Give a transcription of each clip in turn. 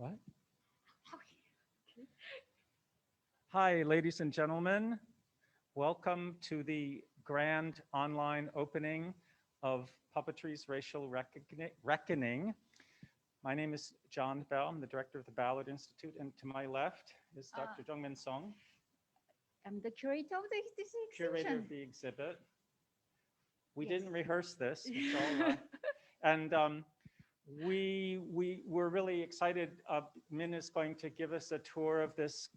What? Hi, ladies and gentlemen. Welcome to the grand online opening of Puppetry's Racial Reckoning. My name is John Bell. I'm the director of the Ballard Institute, and to my left is Dr. Jungmin Song, I'm the curator of this curator exhibition. of the exhibit. We Yes. didn't rehearse this, it's all, and we're really excited. Min is going to give us a tour of this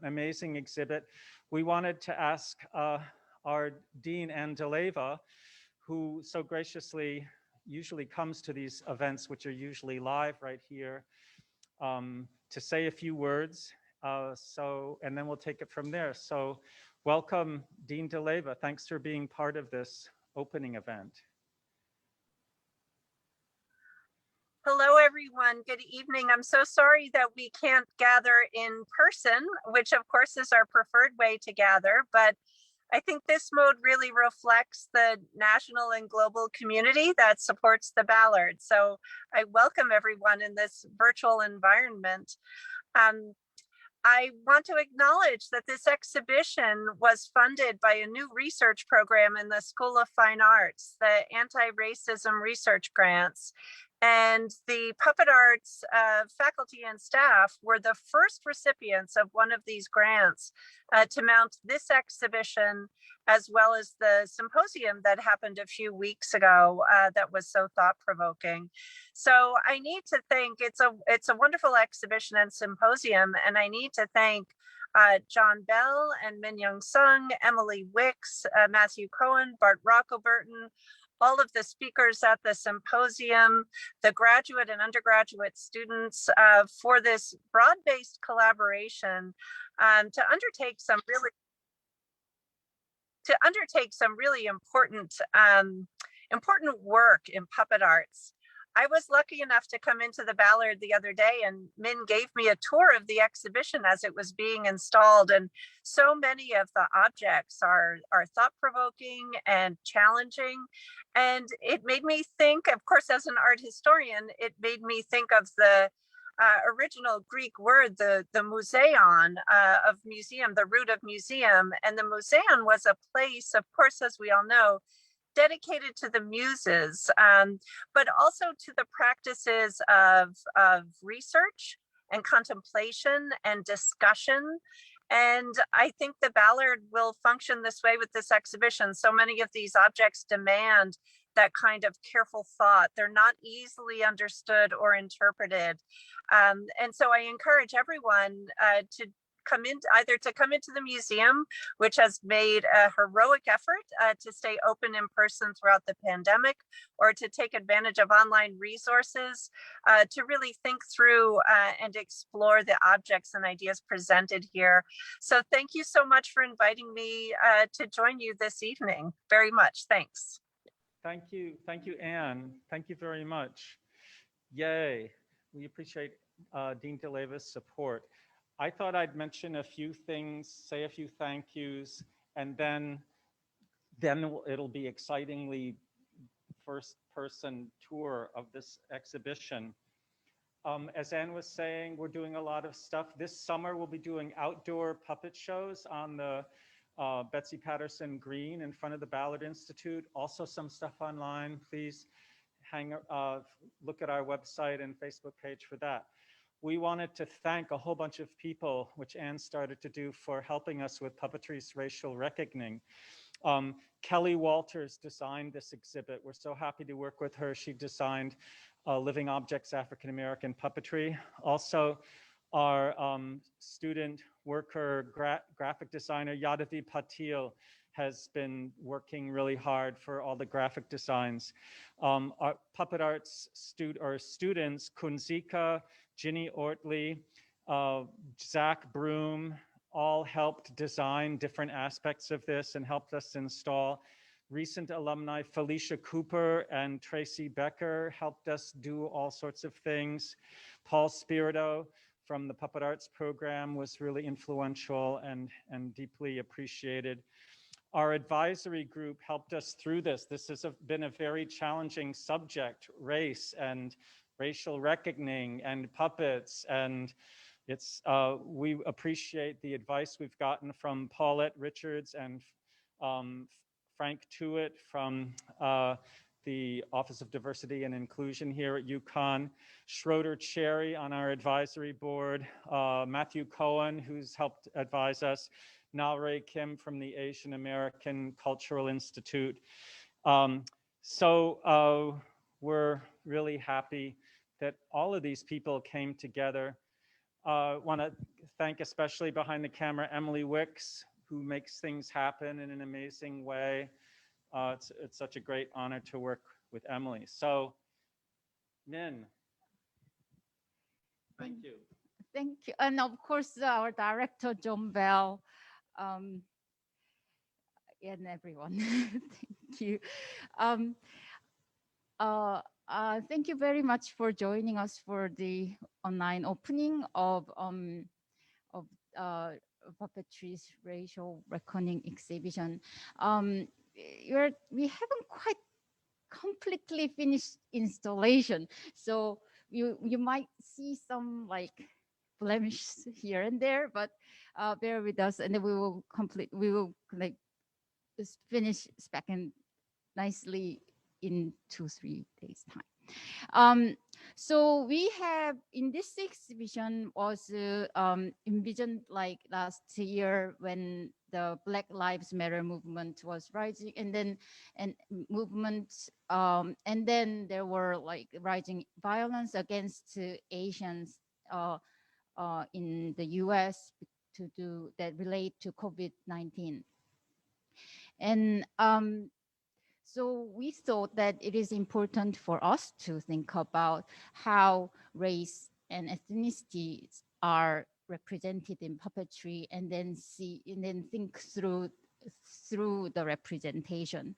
amazing exhibit. We wanted to ask our Dean, Ann DeLeva, who so graciously usually comes to these events, which are usually live right here, to say a few words. And then we'll take it from there. So welcome, Dean DeLeva. Thanks for being part of this opening event. Hello, everyone. Good evening. I'm so sorry that we can't gather in person, which of course is our preferred way to gather, but I think this mode really reflects the national and global community that supports the Ballard. So I welcome everyone in this virtual environment. I want to acknowledge that this exhibition was funded by a new research program in the School of Fine Arts, the Anti-Racism Research Grants. And the Puppet Arts faculty and staff were the first recipients of one of these grants to mount this exhibition, as well as the symposium that happened a few weeks ago that was so thought-provoking. So I need to thank, it's a wonderful exhibition and symposium, and I need to thank John Bell and Min Young Sung, Emily Wicks, Matthew Cohen, Bart Roccoburton, all of the speakers at the symposium, the graduate and undergraduate students for this broad-based collaboration to undertake some really important work in puppet arts. I was lucky enough to come into the Ballard the other day, and Min gave me a tour of the exhibition as it was being installed. And so many of the objects are thought-provoking and challenging. And it made me think, of course, as an art historian, it made me think of the original Greek word, the museon of museum, the root of museum. And the museon was a place, of course, as we all know, dedicated to the muses, but also to the practices of research and contemplation and discussion. And I think the Ballard will function this way with this exhibition. So many of these objects demand that kind of careful thought. They're not easily understood or interpreted. And so I encourage everyone to come into the museum, which has made a heroic effort to stay open in person throughout the pandemic, or to take advantage of online resources to really think through and explore the objects and ideas presented here. So thank you so much for inviting me to join you this evening. Very much. Thanks. Thank you, Anne. Thank you very much. Yay, we appreciate Dean DeLeva's support. I thought I'd mention a few things, say a few thank yous, and then it'll be excitingly first person tour of this exhibition. As Anne was saying, we're doing a lot of stuff. This summer we'll be doing outdoor puppet shows on the Betsy Patterson Green in front of the Ballard Institute. Also some stuff online. Please look at our website and Facebook page for that. We wanted to thank a whole bunch of people, which Anne started to do, for helping us with Puppetry's Racial Reckoning. Kelly Walters designed this exhibit. We're so happy to work with her. She designed Living Objects African American Puppetry. Also, our student worker, graphic designer, Yadavi Patil, has been working really hard for all the graphic designs. Our puppet arts students, Kunzika, Ginny Ortley, Zach Broom, all helped design different aspects of this and helped us install. Recent alumni Felicia Cooper and Tracy Becker helped us do all sorts of things. Paul Spirito from the Puppet Arts program was really influential and deeply appreciated. Our advisory group helped us through this. This has been a very challenging subject, race, and racial reckoning and puppets. And it's, we appreciate the advice we've gotten from Paulette Richards and Frank Tuitt from the Office of Diversity and Inclusion here at UConn, Schroeder Cherry on our advisory board, Matthew Cohen, who's helped advise us, Nalray Kim from the Asian American Cultural Institute. So we're really happy that all of these people came together. Want to thank especially behind the camera Emily Wicks, who makes things happen in an amazing way. It's such a great honor to work with Emily. So, Min, thank you. Thank you. And of course, our director, John Bell, and everyone. Thank you. Thank you very much for joining us for the online opening of Puppetry's Racial Reckoning exhibition. We haven't quite completely finished installation, so you might see some like blemishes here and there, but bear with us, and then we will like just finish specking nicely in 2-3 days time. So we have in this exhibition was envisioned like last year when the Black Lives Matter movement was rising, and then and then there were like rising violence against Asians in the U.S. that relate to COVID-19, and so we thought that it is important for us to think about how race and ethnicity are represented in puppetry, and then think through the representation.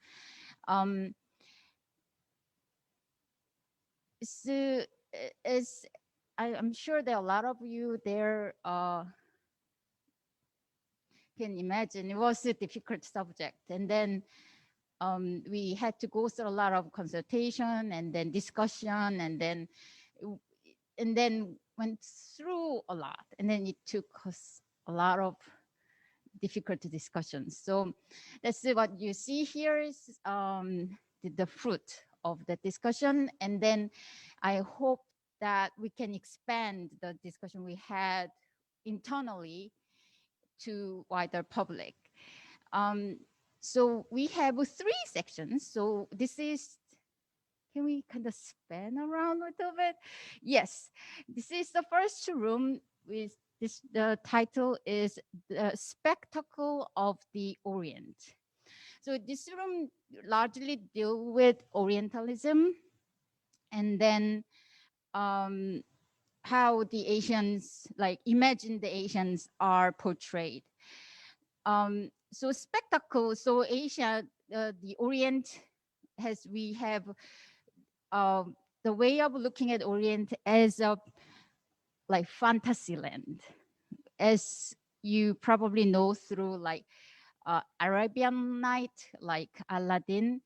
So as I'm sure there are a lot of you there can imagine, it was a difficult subject, and then we had to go through a lot of consultation and then discussion, and then went through a lot, and then it took us a lot of difficult discussions. So that's what you see here is the fruit of the discussion, and then I hope that we can expand the discussion we had internally to wider public. So we have 3 sections. So this is, can we kind of span around a little bit? Yes, this is the first room with this, the title is The Spectacle of the Orient. So this room largely deal with Orientalism, and then how the Asians, like imagine the Asians are portrayed. So spectacle, so Asia, the Orient we have the way of looking at Orient as a like fantasy land, as you probably know through like Arabian Night, like Aladdin,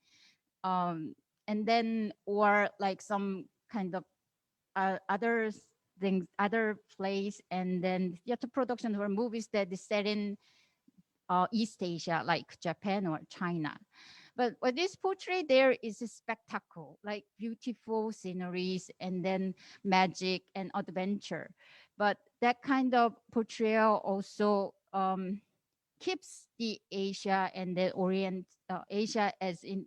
and then or like some kind of other things, other plays, and then theater productions or movies that is set in East Asia, like Japan or China. But what is portrayed there is a spectacle, like beautiful sceneries and then magic and adventure. But that kind of portrayal also keeps the Asia and the Orient, Asia as in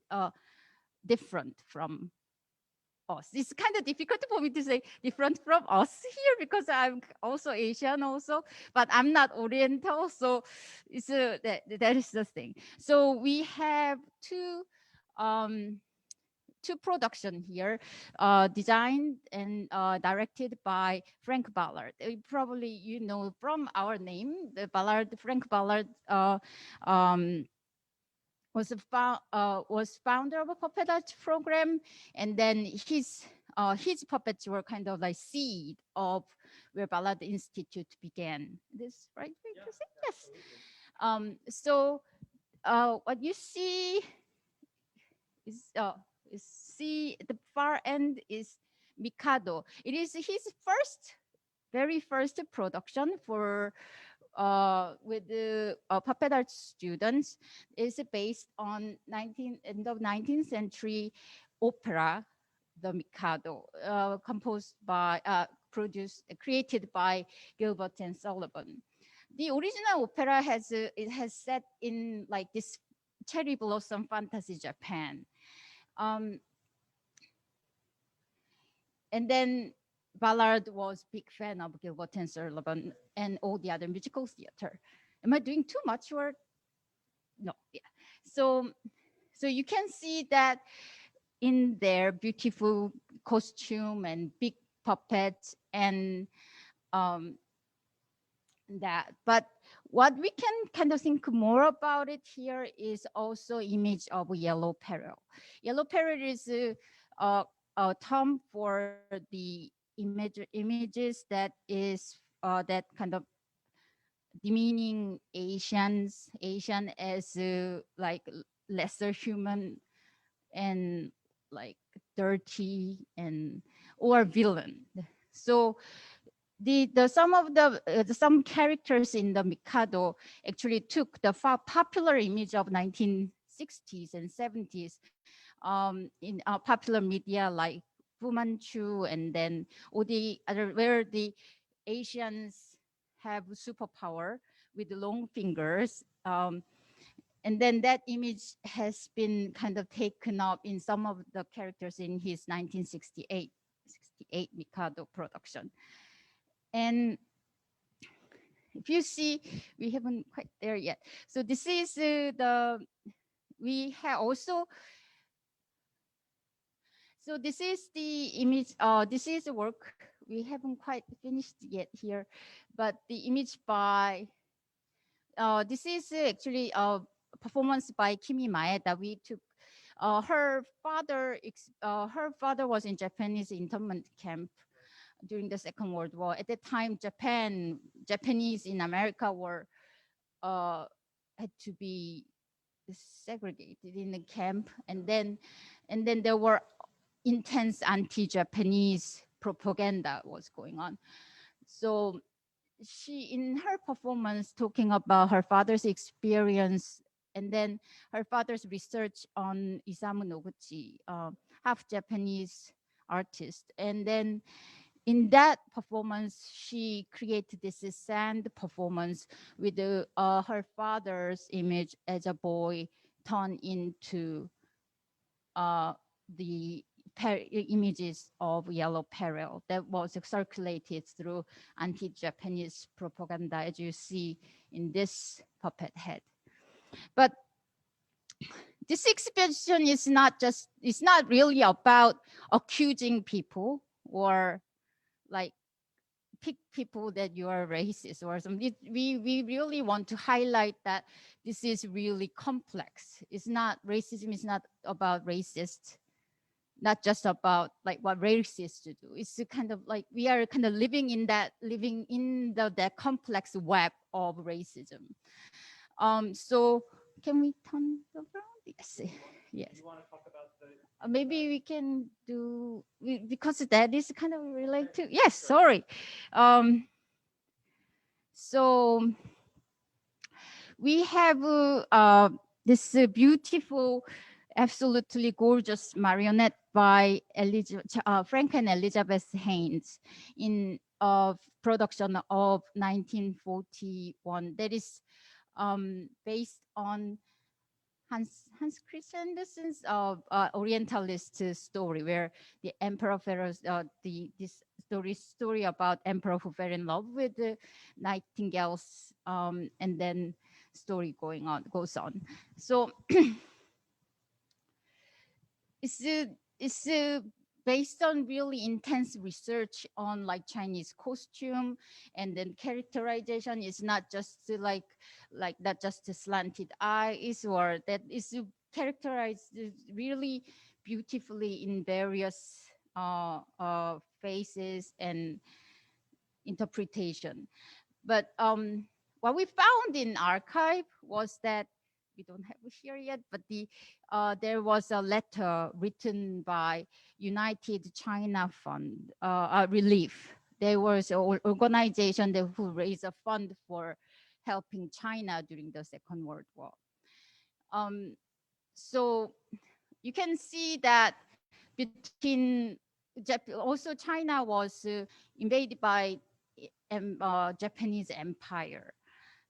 different from us. It's kind of difficult for me to say different from us here because I'm also Asian also, but I'm not Oriental. So it's that is the thing. So we have two production here, designed and directed by Frank Ballard. Probably you know from our name, the Ballard, Frank Ballard was founder of a puppet art program, and then his puppets were kind of like seed of where Ballard Institute began. This right way to say? Yes. So what you see is see the far end is Mikado. It is his very first production for with the puppet art students. Is based on end of 19th century opera, The Mikado, created by Gilbert and Sullivan. The original opera it has set in like this cherry blossom fantasy Japan. And then Ballard was big fan of Gilbert and Sullivan and all the other musical theater. Am I doing too much or no? Yeah. So you can see that in their beautiful costume and big puppets and that. But what we can kind of think more about it here is also image of yellow peril. Yellow peril is a term for the images that is that kind of demeaning Asian as like lesser human and like dirty and or villain. So the some characters in the Mikado actually took the popular image of 1960s and 70s in popular media like Fu Manchu and then all the other where the Asians have superpower with long fingers. And then that image has been kind of taken up in some of the characters in his 1968 Mikado production. And if you see, we haven't quite there yet. So this is we have also, so this is the image, this is the work. We haven't quite finished yet here, but the image by, this is actually a performance by Kimi Maeda. We took, her father was in Japanese internment camp during the Second World War. At the time, Japanese in America were had to be segregated in the camp, and then there were intense anti-Japanese propaganda was going on. So she, in her performance, talking about her father's experience and then her father's research on Isamu Noguchi, half Japanese artist, and then in that performance, she created this sand performance with her father's image as a boy turned into the images of yellow peril that was circulated through anti-Japanese propaganda, as you see in this puppet head. But this exhibition is it's not really about accusing people or like pick people that you are racist or something. We really want to highlight that this is really complex. It's not, racism is not about racist, not just about like what racists do. It's kind of like we are kind of living in that complex web of racism. So can we turn around? Yes. Yes. You want to talk about the Maybe we can do, because that is kind of related to, yes, sorry. So we have this beautiful, absolutely gorgeous marionette by Frank and Elizabeth Haynes in production of 1941 that is based on Hans Christian Andersen's Orientalist story, where the emperor Pharaoh's this story about emperor who fell in love with the nightingales, and then story goes on. So it's based on really intense research on like Chinese costume, and then characterization is not just like not just a slanted eyes, or that is characterized really beautifully in various faces and interpretation. But what we found in archive was that we don't have it here yet, but there was a letter written by United China Fund Relief. There was an organization who raised a fund for helping China during the Second World War. So you can see that between also China was invaded by Japanese Empire.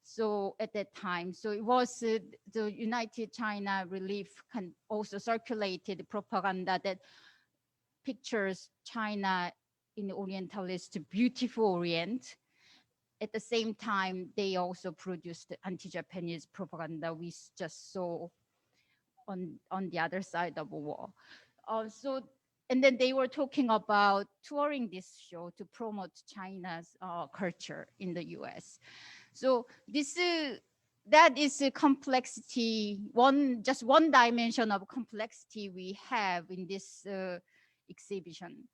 So at that time, so it was the United China Relief can also circulated propaganda that pictures China in the Orientalist beautiful Orient. At the same time, they also produced anti-Japanese propaganda we just saw on the other side of the wall. So, and then they were talking about touring this show to promote China's culture in the US. So this that is a complexity, just one dimension of complexity we have in this exhibition.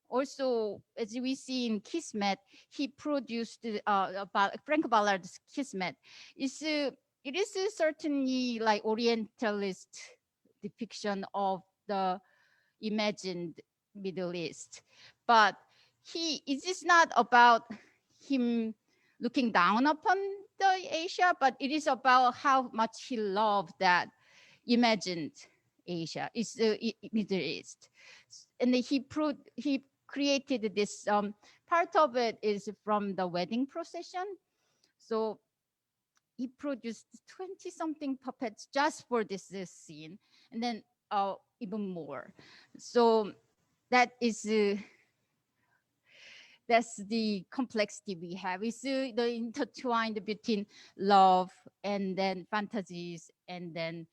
Also, as we see in Kismet, he produced Frank Ballard's Kismet. It is certainly like Orientalist depiction of the imagined Middle East, but it is not about him looking down upon the Asia, but it is about how much he loved that imagined Asia, is Middle East, and he created this. Part of it is from the wedding procession, so he produced 20-something puppets just for this scene, and then even more. So that is that's the complexity we have. It's the intertwined between love and then fantasies, and then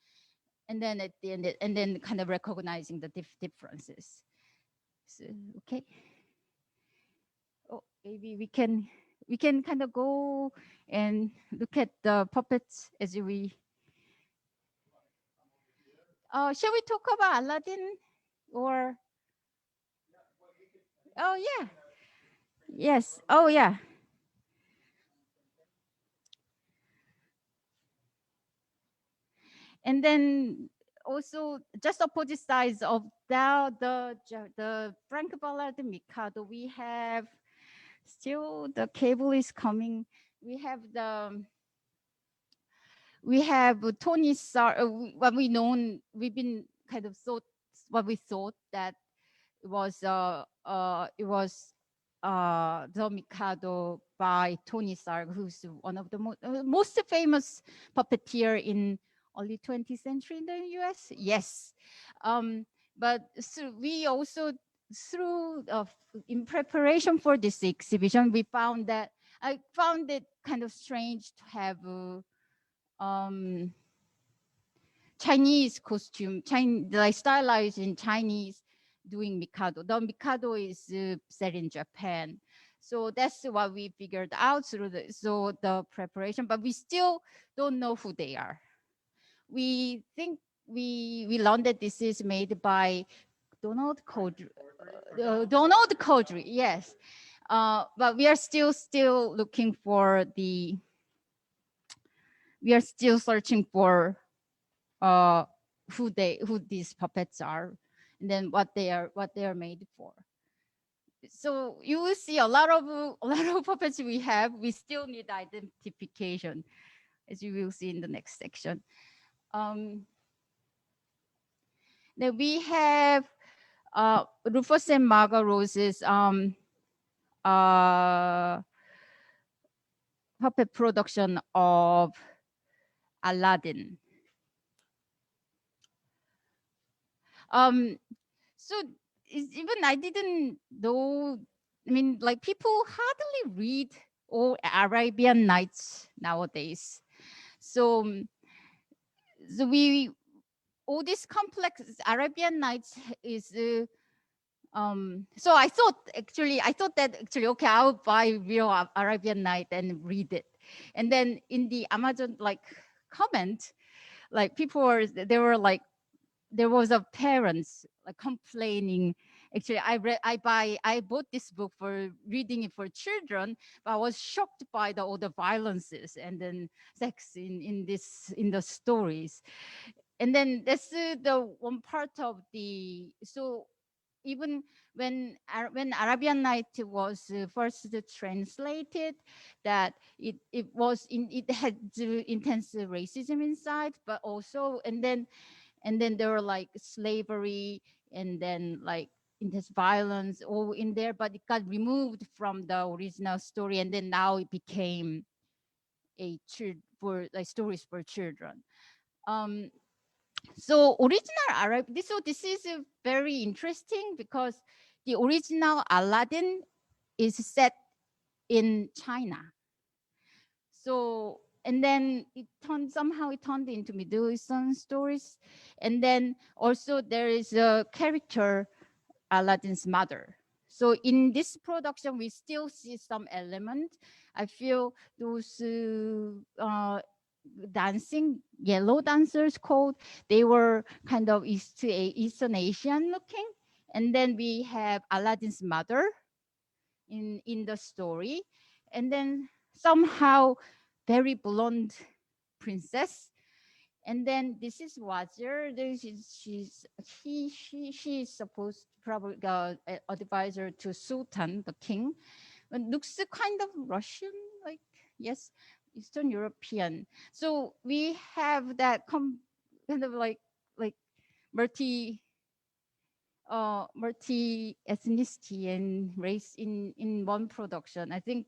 at the end, and then kind of recognizing the differences. So, okay. Oh, maybe we can kind of go and look at the puppets as we. Shall we talk about Aladdin or? Oh yeah. Yes. Oh yeah. And then also just opposite sides of the Frank Ballard Mikado, we have still the cable is coming. We have Tony Sar. What we've been kind of thought what we thought that it was the Mikado by Tony Stark, who's one of the most famous puppeteer in early 20th century in the US. Yes, but we also in preparation for this exhibition, we found that I found it kind of strange to have Chinese costume, like stylized in Chinese, doing Mikado. The Mikado is set in Japan. So that's what we figured out through the preparation, but we still don't know who they are. We think we learned that this is made by Donald Codry. Donald Codry, yes. But we are still looking for we are still searching for who these puppets are, and then what they are made for. So you will see a lot of puppets we have. We still need identification, as you will see in the next section. Then we have Rufus and Margot Rose's puppet production of Aladdin. So even I didn't know. I mean, like people hardly read all Arabian Nights nowadays. So all this complex Arabian Nights is. So I thought that okay, I'll buy real Arabian Night and read it, and then in the Amazon comment, people there was a parents complaining Actually, I bought this book for reading it for children, but I was shocked by all the violences and then sex in the stories. And then that's the one part of the, so even when Arabian Night was first translated, that it had intense racism inside, but also and then there were like slavery and then like intense violence all in there, but it got removed from the original story, and then now it became for like stories for children. Um, so original Arab. This is very interesting because the original Aladdin is set in China. So and then it turned into Middle Eastern stories, and then also there is a character Aladdin's mother. So in this production, we still see some element. I feel those dancing yellow dancers called, they were kind of Eastern Asian looking. And then we have Aladdin's mother in the story. And then somehow very blonde princess. And then this is Wazir. She's supposed to probably advisor to Sultan, the king. It looks kind of Russian, like yes, Eastern European. So we have that kind of like multi multi ethnicity and race in one production. I think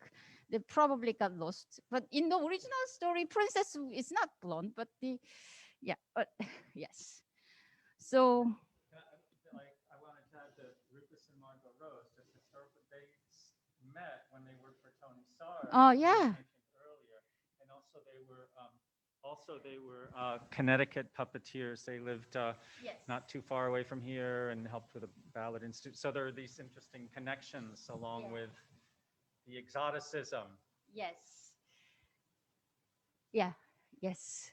they probably got lost. But in the original story, Princess is not blonde, but but yes. So I wanted to add that Rufus and Margot Rose, just historical, they met when they worked for Tony Starr. oh as yeah, mentioned earlier, and also they were Connecticut puppeteers. They lived yes, not too far away from here and helped with the Ballard Institute. So there are these interesting connections along Yeah. with the exoticism. yes, yeah, yes.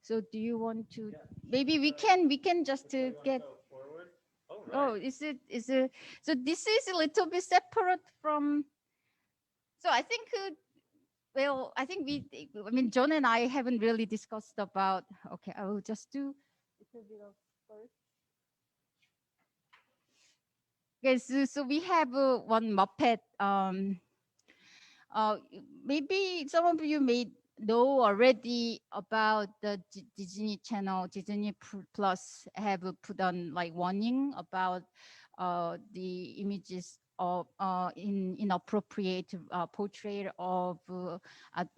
So do you want to? Yeah. Maybe we can just to get. Go forward. Oh, right. Oh, is it? So this is a little bit separate from. So I think. Well, I think I mean, John and I haven't really discussed about. Okay, I will just do a little bit of first. Okay, so we have one Muppet. Uh, Maybe some of you may know already about the Disney Channel, Disney Plus have put on like warning about the images of inappropriate portrait of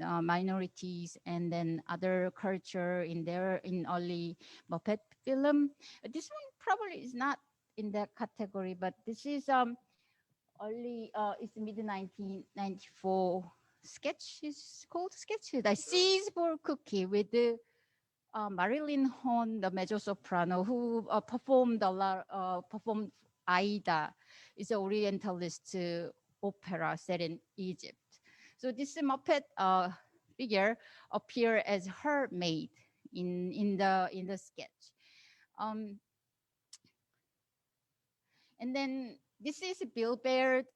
minorities and then other culture in early Muppet film. This one probably is not in that category, but this is early it's mid 1994 sketch is called sketch the Seasball Cookie with the Marilyn Horn, the mezzo soprano, who performed Aida. It's an Orientalist opera set in Egypt. So this Muppet figure appear as her maid in the sketch. And then this is Bill Baird,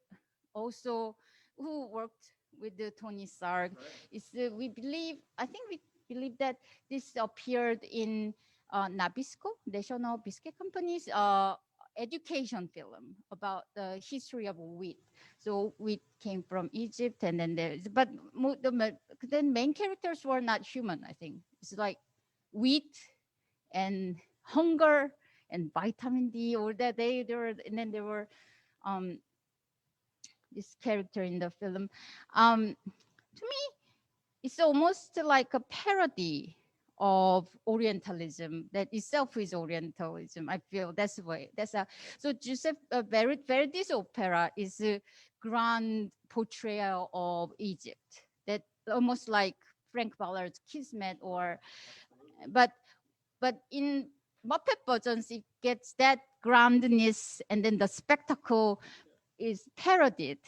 also who worked with the Tony Stark. It's I think we believe that this appeared in Nabisco, National Biscuit Company's education film about the history of wheat. So wheat came from Egypt, and then then main characters were not human. I think it's like wheat and hunger and vitamin D, or that they were, and then there were this character in the film. To me, it's almost like a parody of Orientalism that itself is Orientalism. I feel that's the way. So Joseph Verdi's opera is a grand portrayal of Egypt. That almost like Frank Ballard's Kismet, but in Muppet versions, it gets that groundedness, and then the spectacle is parodied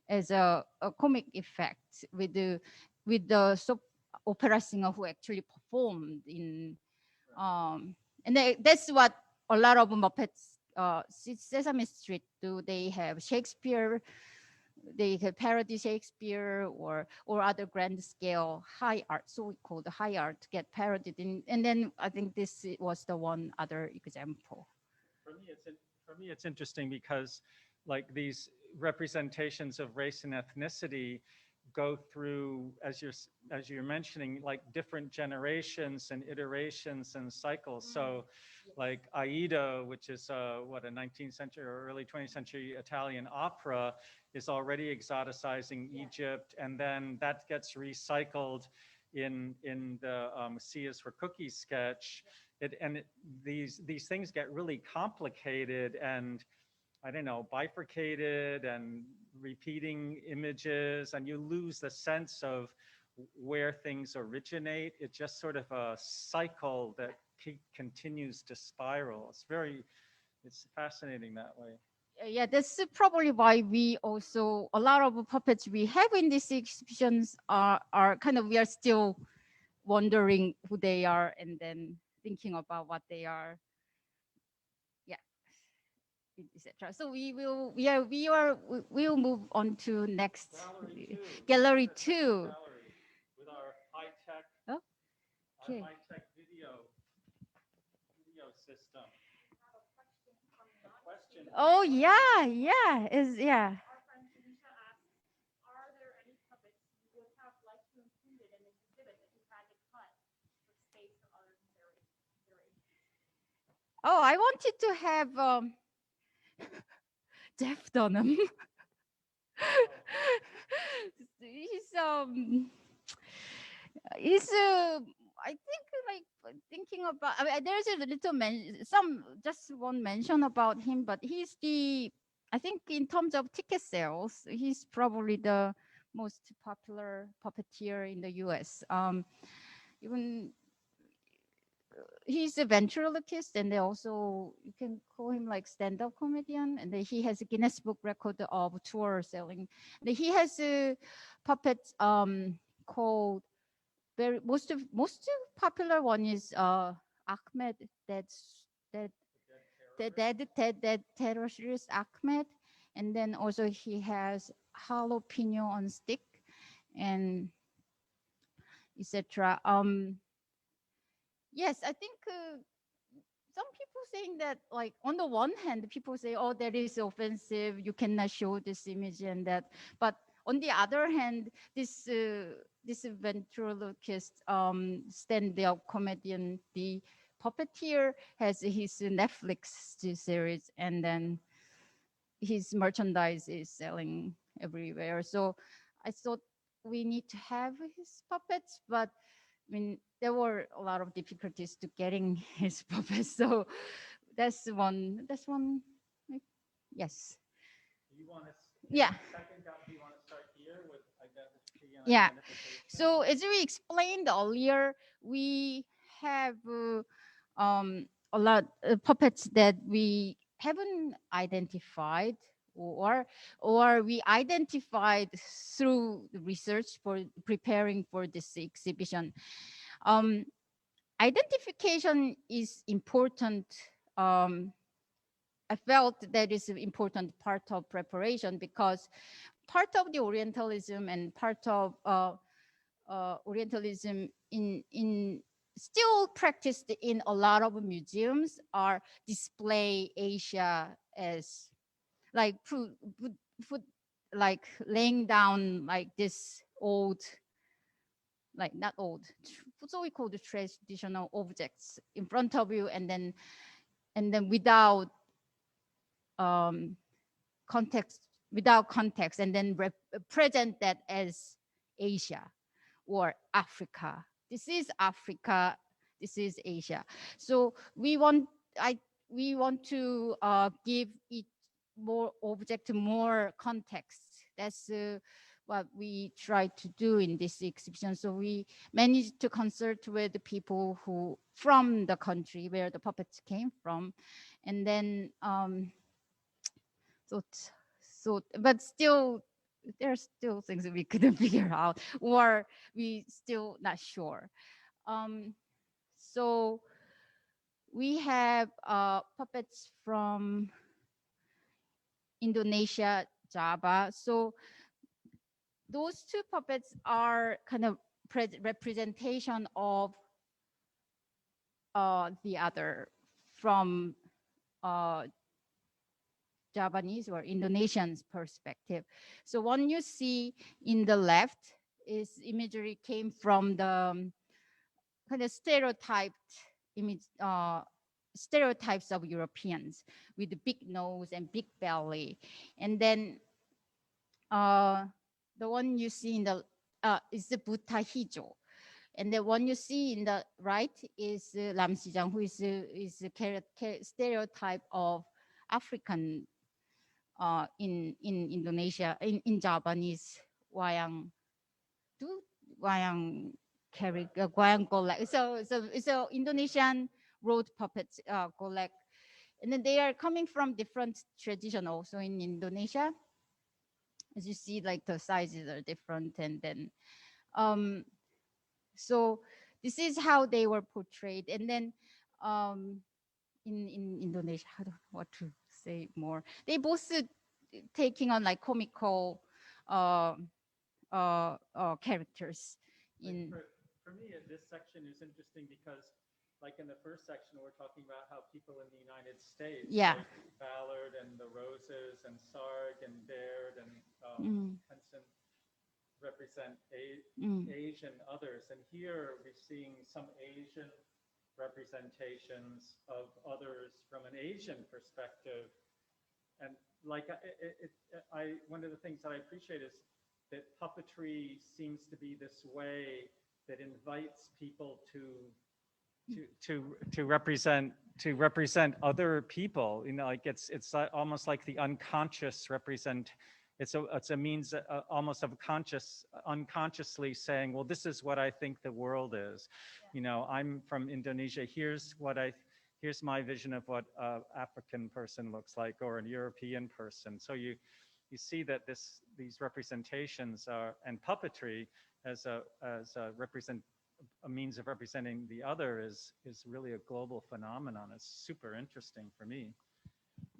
as a comic effect with the soap opera singer who actually performed in, and that's what a lot of Muppets Sesame Street, do they have Shakespeare? They can parody Shakespeare or other grand scale high art, so we call the high art, get parodied in. And then I think this was the one other example. For me, for me, it's interesting because like these representations of race and ethnicity go through, as you're mentioning, like different generations and iterations and cycles. So like Aida, which is what, a 19th century or early 20th century Italian opera, is already exoticizing Egypt, and then that gets recycled in the C is for Cookie sketch. These things get really complicated and, I don't know, bifurcated and repeating images, and you lose the sense of where things originate. It's just sort of a cycle that continues to spiral. It's fascinating that way. Yeah, that's probably why we also, a lot of puppets we have in these exhibitions are kind of, we are still wondering who they are and then thinking about what they are. Yeah, etc. So we'll move on to next gallery two. Gallery with our high-tech, Oh, okay. high-tech video system. A question. Oh yeah, yeah, is yeah. Oh, I wanted to have Jeff Dunham. he's he's I think like thinking about. I mean, there's a little just one mention about him, but he's I think in terms of ticket sales, he's probably the most popular puppeteer in the U.S. Even he's a ventriloquist, and they also, you can call him like stand-up comedian, and then he has a Guinness Book record of tour selling. And he has a puppet called most popular one is Ahmed, that dead terrorist Ahmed, and then also he has jalapeno on stick and etc. Yes, I think some people saying that, like, on the one hand, people say, oh, that is offensive, you cannot show this image and that. But on the other hand, this ventriloquist stand-up comedian, the puppeteer, has his Netflix series, and then his merchandise is selling everywhere. So I thought we need to have his puppets, but I mean, there were a lot of difficulties to getting his puppets. So that's one. Yes. You want to, Yeah. Second up, you want to start here with identity and Yeah. identification? So as we explained earlier, we have a lot of puppets that we haven't identified, or we identified through the research for preparing for this exhibition. Identification is important. I felt that is an important part of preparation, because part of the Orientalism and part of Orientalism in still practiced in a lot of museums are display Asia as like put like laying down like this old, like not old, so we call the traditional objects in front of you, and then without context, and then present that as Asia or Africa. This is Africa, this is Asia. So we want to give it more object, more context. That's what we try to do in this exhibition. So we managed to consult with the people who from the country where the puppets came from, and then but still there's still things that we couldn't figure out, or we still not sure. So we have puppets from Indonesia, Java. So those two puppets are kind of representation of the other from uh, Japanese or Indonesian's perspective. So one you see in the left is imagery came from the kind of stereotyped image, stereotypes of Europeans with the big nose and big belly. And then the one you see in the is the Butahijo. And the one you see in the right is Lam Sijang, who is a stereotype of African in Indonesia, in Japanese, wayang do wayang wayang golek. So Indonesian road puppets golek, and then they are coming from different tradition also in Indonesia. As you see, like the sizes are different, and then so this is how they were portrayed, and then in Indonesia, I don't know what to say more. They both taking on like comical characters. In for me, this section is interesting because, like in the first section, we're talking about how people in the United States, Yeah. like Ballard and the Roses and Sarg and Baird and Henson, represent Asian others. And here we're seeing some Asian representations of others from an Asian perspective. And like one of the things that I appreciate is that puppetry seems to be this way that invites people to represent other people. You know, like it's almost like the unconscious represent. It's a means almost of unconsciously saying, well, this is what I think the world is. Yeah. You know, I'm from Indonesia. Here's my vision of what an African person looks like, or a European person. So you see that these representations are, and puppetry as a means of representing the other is really a global phenomenon. It's super interesting for me.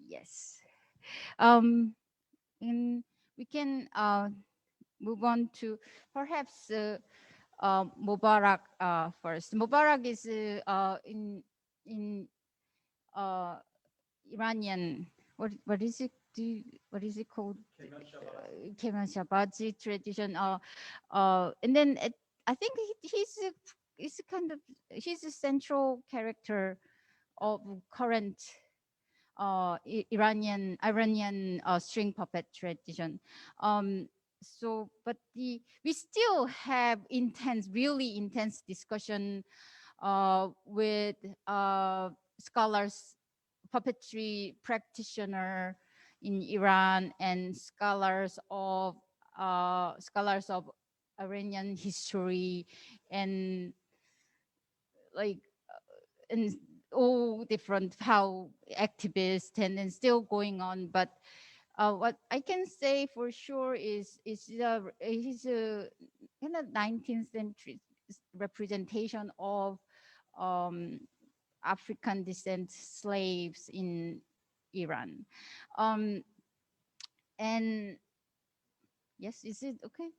Yes. And we can move on to perhaps Mubarak first. Mubarak is in Iranian. What is it? What is it called? Kemal Shabazi tradition. And then I think he's a central character of current Iranian string puppet tradition. So, but we still have really intense discussion with scholars, puppetry practitioner in Iran, and scholars of Iranian history, and like and all different how activists and then still going on. But what I can say for sure is he's a kind of 19th century representation of African descent slaves in Iran. And yes, is it okay?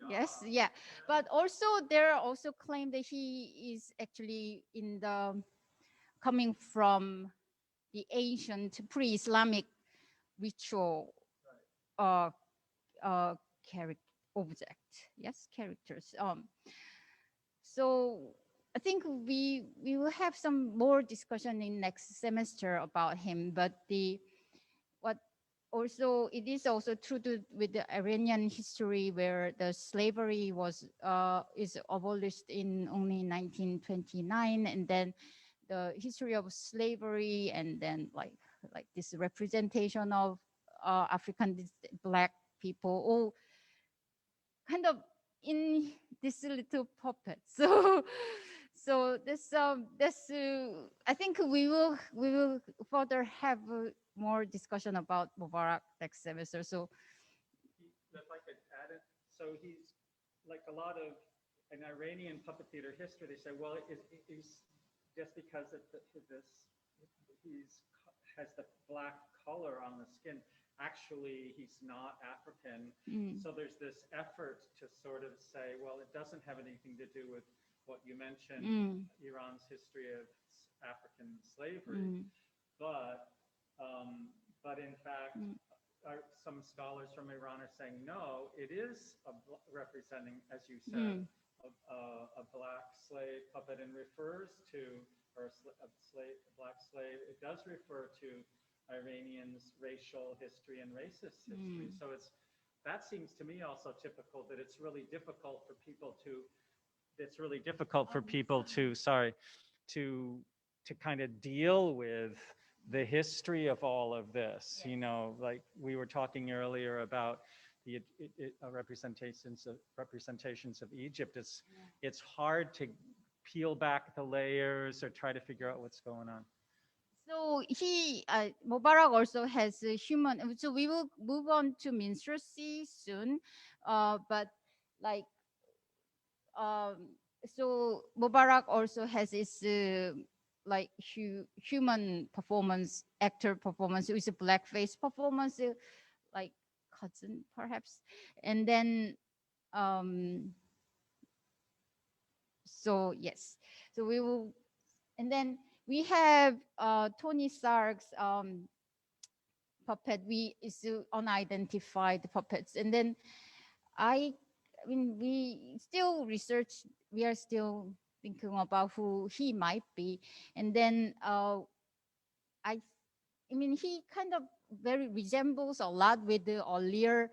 Yes, yeah. But also there are also claim that he is actually coming from the ancient pre-Islamic ritual characters. So I think we will have some more discussion in next semester about him. But also it is also true with the Iranian history, where the slavery is abolished in only 1929, and then the history of slavery, and then like this representation of African Black people, all kind of in this little puppet. So this I think we will further have more discussion about Mubarak next semester. So if I could add it, so he's like a lot of an Iranian puppet theater history. They say, well, just because he's has the black color on the skin, actually he's not African. So there's this effort to sort of say, well, it doesn't have anything to do with what you mentioned, Iran's history of African slavery, but in fact, some scholars from Iran are saying, no, it is representing, as you said, a black slave puppet, and refers to, or a black slave, it does refer to Iranians' racial history and racist history. So that seems to me also typical, that it's really difficult for people to kind of deal with the history of all of this. You know, like we were talking earlier about the representations of Egypt. It's hard to peel back the layers or try to figure out what's going on. So Mubarak also has a human. So we will move on to minstrelsy soon, but like, so Mubarak also has his like human performance, actor performance with a blackface performance, like cousin perhaps, and then so yes, so we will, and then we have Tony Stark's puppet. Is unidentified puppets, and then I mean, we still research. We are still thinking about who he might be, and then I mean, he kind of very resembles a lot with the earlier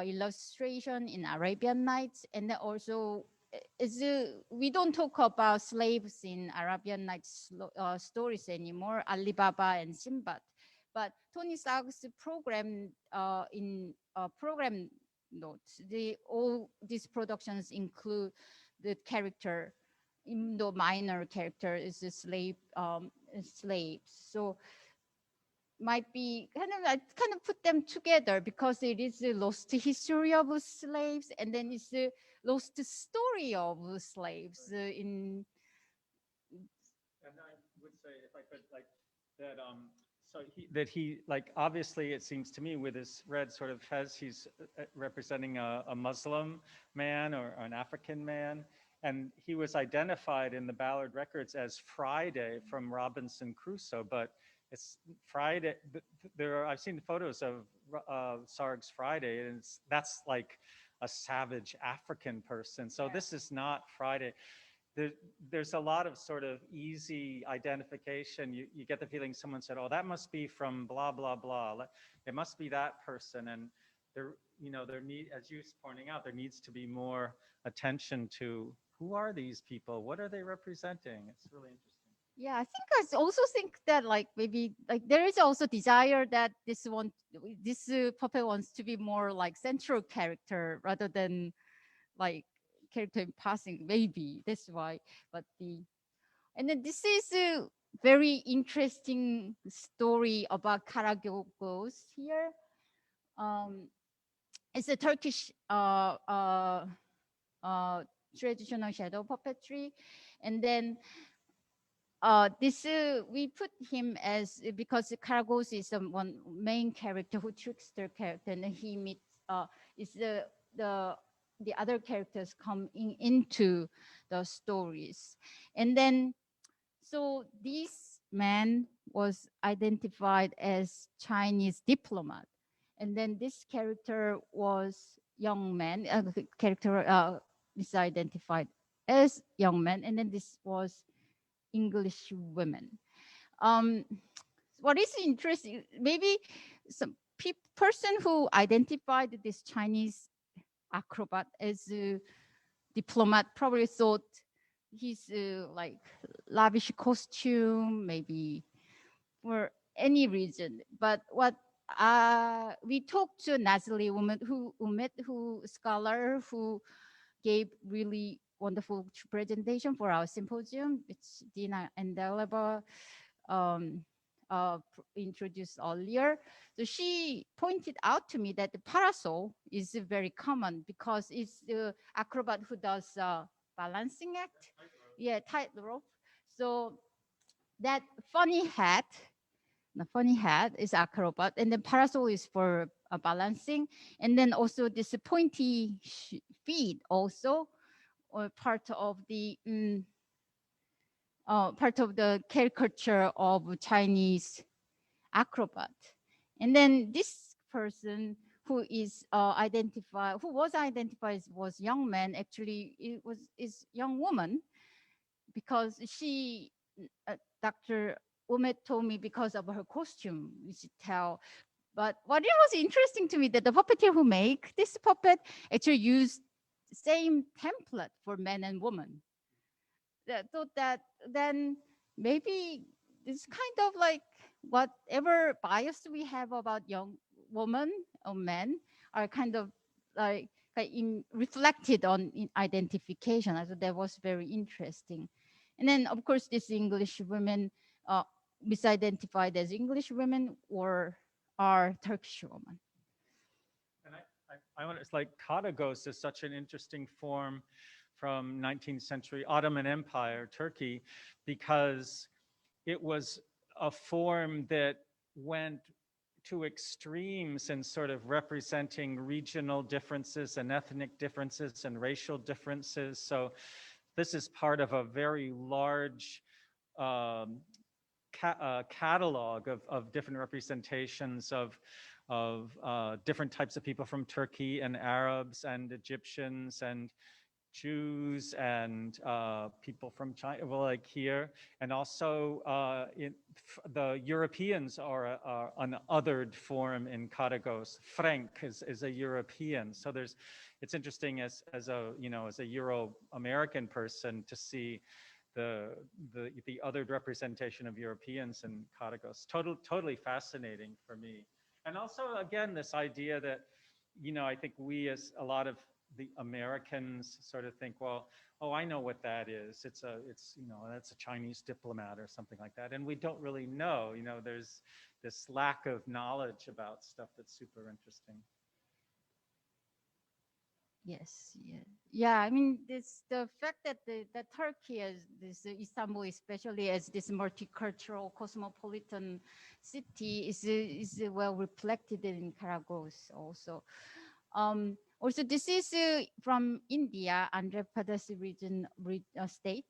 illustration in Arabian Nights, and then also we don't talk about slaves in Arabian Nights stories anymore, Alibaba and Sinbad, but Tony Stark's program in program notes, all these productions include the character, even though minor character is a slave, slaves. So might be kind of put them together because it is a lost history of slaves, and then it's a lost story of slaves in. And I would say, if I could, like that, that he, like, obviously it seems to me with his red sort of fez, he's representing a Muslim man or an African man. And he was identified in the Ballard records as Friday from Robinson Crusoe, but it's Friday. I've seen photos of Sarg's Friday, and that's like a savage African person. So this is not Friday. There's a lot of sort of easy identification. You get the feeling someone said, oh, that must be from blah, blah, blah. It must be that person. And as you're pointing out, there needs to be more attention to who are these people? What are they representing? It's really interesting. Yeah, I also think that like maybe like there is also desire that this puppet wants to be more like central character rather than like character in passing. Maybe that's why. But and then this is a very interesting story about Karagogos here. It's a Turkish traditional shadow puppetry, and then this we put him as, because Karagos is one main character who trickster character, and he meets is the other characters coming into the stories, and then so this man was identified as Chinese diplomat, and then this character was young man. Character is identified as young man, and then this was English women. What is interesting, maybe some person who identified this Chinese acrobat as a diplomat probably thought he's like lavish costume, maybe for any reason. But what we talked to Nazali woman who scholar who gave really wonderful presentation for our symposium, which Dina and Delaba introduced earlier. So she pointed out to me that the parasol is very common because it's the acrobat who does balancing act. Yeah, tightrope. So that funny hat, the funny hat is acrobat, and then parasol is for balancing, and then also this pointy feet also, or part of the caricature of Chinese acrobat. And then this person who is who was identified was young man, actually is young woman, because she, Dr. Umet told me because of her costume, you should tell. But what it was interesting to me that the puppeteer who make this puppet actually used same template for men and women. That thought that then maybe it's kind of like whatever bias we have about young women or men are kind of like reflected on in identification. I thought that was very interesting. And then of course this English women misidentified as English women or are Turkish women. And I want, it's like Katagos is such an interesting form from 19th century Ottoman Empire, Turkey, because it was a form that went to extremes in sort of representing regional differences and ethnic differences and racial differences. So this is part of a very large catalog of different representations of different types of people from Turkey and Arabs and Egyptians and Jews and people from China, well, like here, and also the Europeans are an othered form in Katagos. Frank is a European, so it's interesting as a Euro-American person to see the othered representation of Europeans in Katagos. Totally fascinating for me, and also again this idea that I think we as a lot of the Americans sort of think, well, oh, I know what that is. That's a Chinese diplomat or something like that. And we don't really know, there's this lack of knowledge about stuff that's super interesting. Yes, yeah. I mean, the fact that that Turkey, as this Istanbul, especially as this multicultural cosmopolitan city, is well reflected in Karagos also. Also, this is from India, Andhra Pradesh region state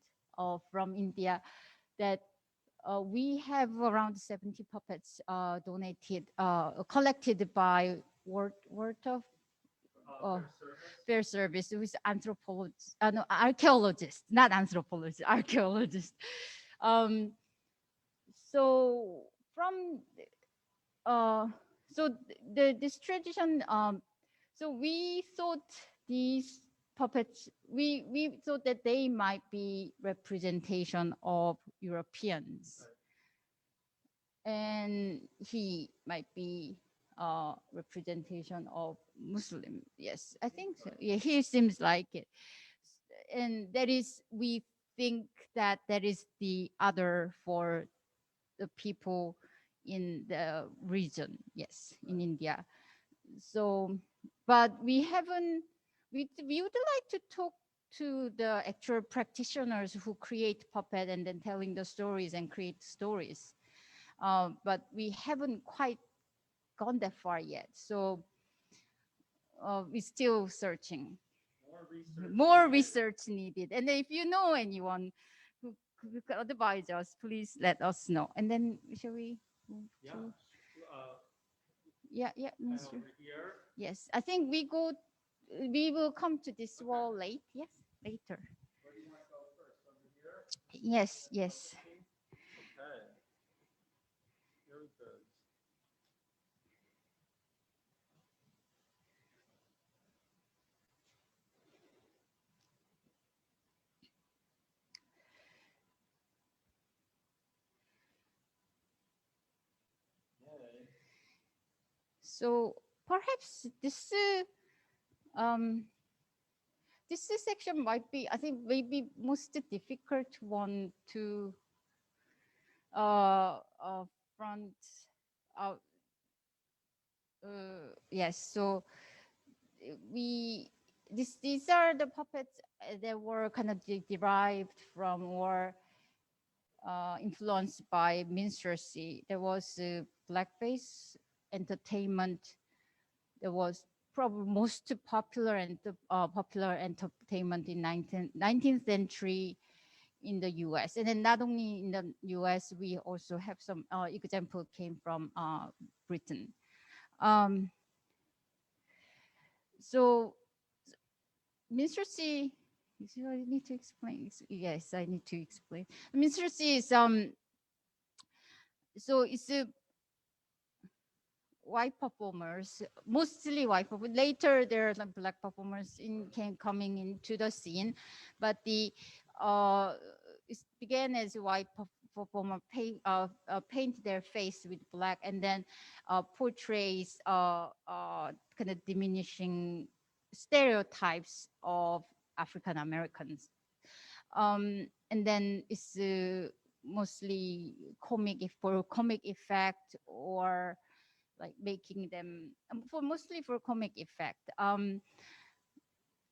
from India, that we have around 70 puppets donated, collected by word of fair service with anthropologists, no, archaeologists, not anthropologists, archaeologists. So from so this tradition, so we thought these puppets, we thought that they might be representation of Europeans, and he might be representation of Muslim. Yes, I think so. Yeah, he seems like it. And that is, we think that that is the other for the people in the region, yes, in India. So, but we haven't, we would like to talk to the actual practitioners who create puppet and then telling the stories and create stories. But we haven't quite gone that far yet. So we're still searching. More research needed. And if you know anyone who could advise us, please let us know. And then shall we move to? Yeah, Mr. Yes, I think we will come to this wall late. Yes, later. Where do you want to go first? Over here? Yes. Okay. Very good. So perhaps um, this section might be, I think, maybe most difficult one to front. Yes, so these are the puppets that were kind of derived from or influenced by minstrelsy. There was blackface entertainment. There was probably most popular and popular entertainment in 19th century in the US. And then not only in the US, we also have some example came from Britain. So minstrelsy, I need to explain. Yes, I need to explain. Minstrelsy is so it's a white performers, mostly white performers. Later, there are like black performers coming into the scene, but it began as white performer paint their face with black and then portrays kind of diminishing stereotypes of African Americans. And then it's mostly for comic effect or like making them mostly for comic effect.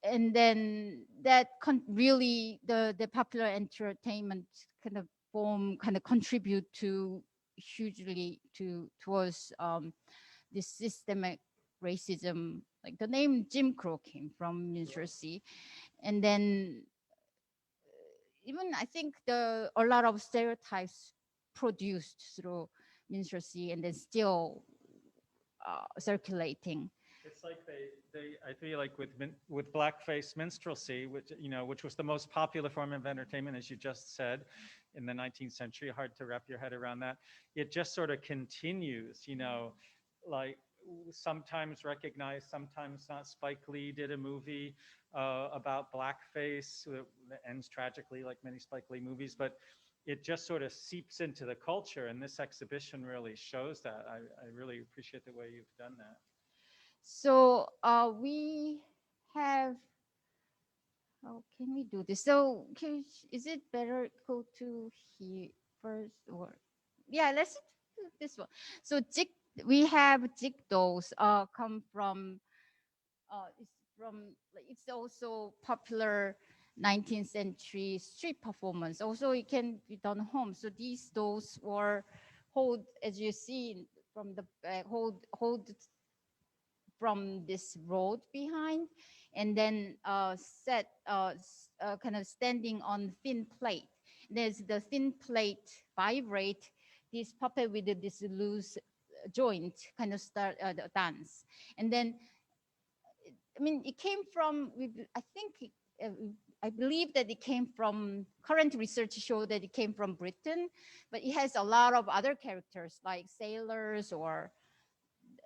And then that really the popular entertainment kind of form kind of contribute to hugely towards this systemic racism. Like the name Jim Crow came from minstrelsy, and then even I think a lot of stereotypes produced through minstrelsy and then still circulating. It's like I feel like with blackface minstrelsy, which was the most popular form of entertainment, as you just said, in the 19th century. Hard to wrap your head around that. It just sort of continues, like sometimes recognized, sometimes not. Spike Lee did a movie about blackface that ends tragically, like many Spike Lee movies, but it just sort of seeps into the culture, and this exhibition really shows that. I really appreciate the way you've done that. So we have, how can we do this? So is it better go to here first or, yeah, let's do this one. So we have jig dolls come from, it's also popular 19th century street performance. Also it can be done home. So these dolls were hold, as you see from the back, hold from this road behind, and then set kind of standing on thin plate. There's the thin plate vibrate this puppet with this loose joint kind of start the dance. And then I mean it came from, I think I believe that it came from, current research show that it came from Britain, but it has a lot of other characters like sailors or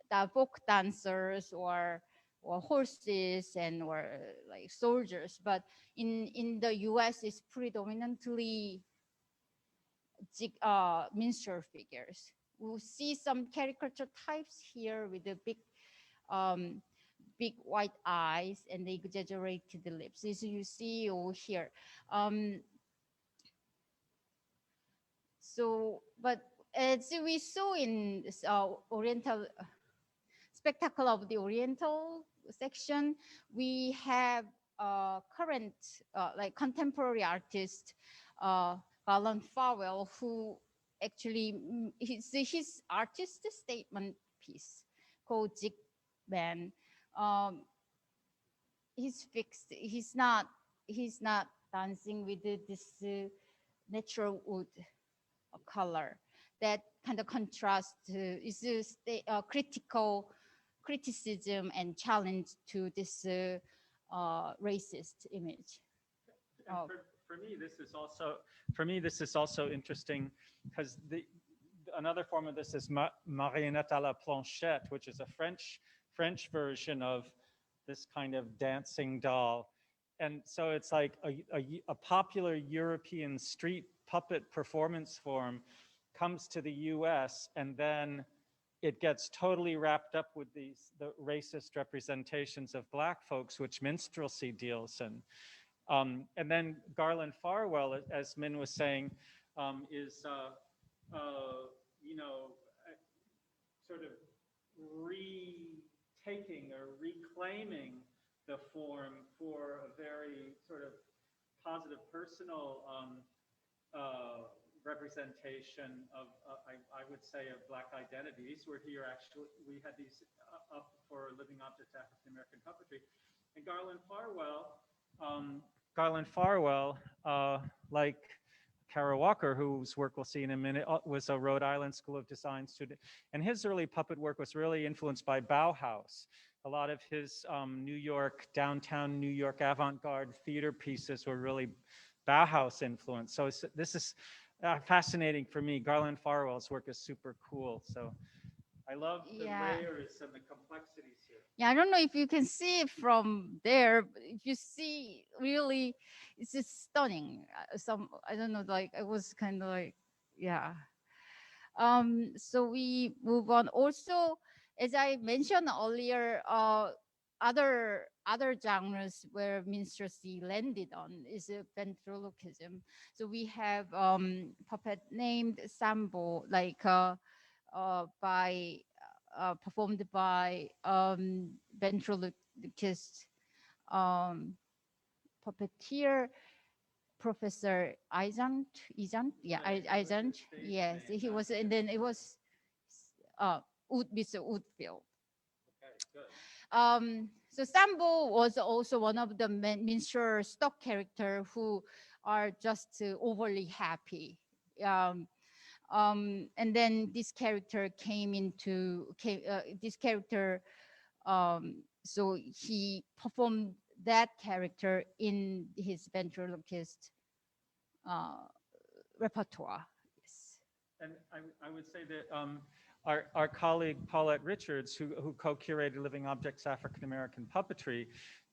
the folk dancers or horses and or like soldiers. But in the US it's predominantly minstrel figures. We'll see some caricature types here with the big white eyes and the exaggerated lips, as you see over here. So but as we saw in this, Oriental Spectacle of the Oriental section, we have current, like contemporary artist, Garland Farwell, who actually, his artist statement piece called Jig Man. He's fixed, he's not dancing with this natural wood color. That kind of contrast is a criticism and challenge to this racist image. For me, this is also interesting because another form of this is marionnette à la planchette, which is a French version of this kind of dancing doll. And so it's like a popular European street puppet performance form comes to the US, and then it gets totally wrapped up with the racist representations of Black folks, which minstrelsy deals in. And then Garland Farwell, as Min was saying, is sort of retaking or reclaiming the form for a very sort of positive personal representation of, I would say, of Black identity. These were here actually, we had these up for Living Objects African American Puppetry. And Garland Farwell, like Kara Walker, whose work we'll see in a minute, was a Rhode Island School of Design student. And his early puppet work was really influenced by Bauhaus. A lot of his downtown New York avant-garde theater pieces were really Bauhaus influenced. So this is fascinating for me. Garland Farwell's work is super cool. So I love the layers and the complexities here. Yeah, I don't know if you can see it from there, but if you see, really, it's just stunning. I don't know, like it was kind of like, yeah. So we move on. Also, as I mentioned earlier, other genres where minstrelsy landed on is ventriloquism. So we have puppet named Sambo, like performed by ventriloquist puppeteer Professor Eisant, yeah, Eisant, yes, he was, and then it was Mr. Woodfield. Okay, good. So Sambo was also one of the minstrel stock character who are just overly happy. And then this character so he performed that character in his ventriloquist repertoire. Yes. And I would say that our colleague Paulette Richards, who co-curated Living Objects African American Puppetry,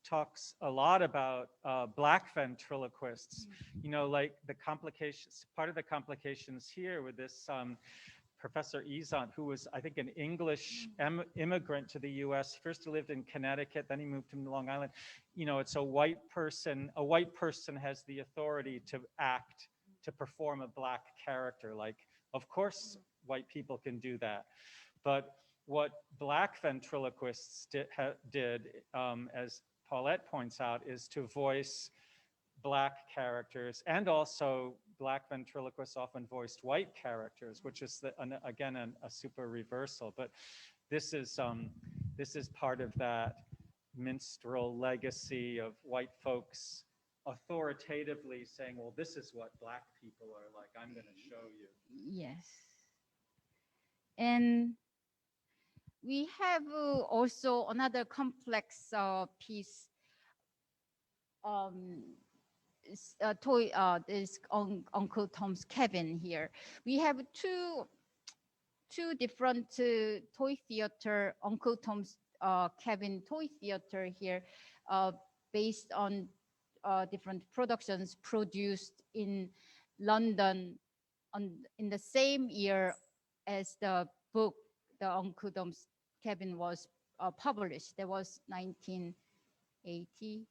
talks a lot about Black ventriloquists. You know, like the complications, part of the complications here with this Professor Ezant, who was, I think, an English immigrant to the US. First he lived in Connecticut, then he moved to Long Island. You know, it's a white person has the authority to act, to perform a Black character. Like, of course, white people can do that. But what Black ventriloquists did, as Paulette points out, is to voice Black characters, and also Black ventriloquists often voiced white characters, which is again a super reversal. But this is part of that minstrel legacy of white folks authoritatively saying, well, this is what Black people are like. I'm going to show you. Yes. And we have also another complex piece. Toy is Uncle Tom's Cabin here. We have two different toy theater, Uncle Tom's Cabin toy theater here, based on different productions produced in London in the same year as the book, the Uncle Tom's Cabin was published. That was 1980.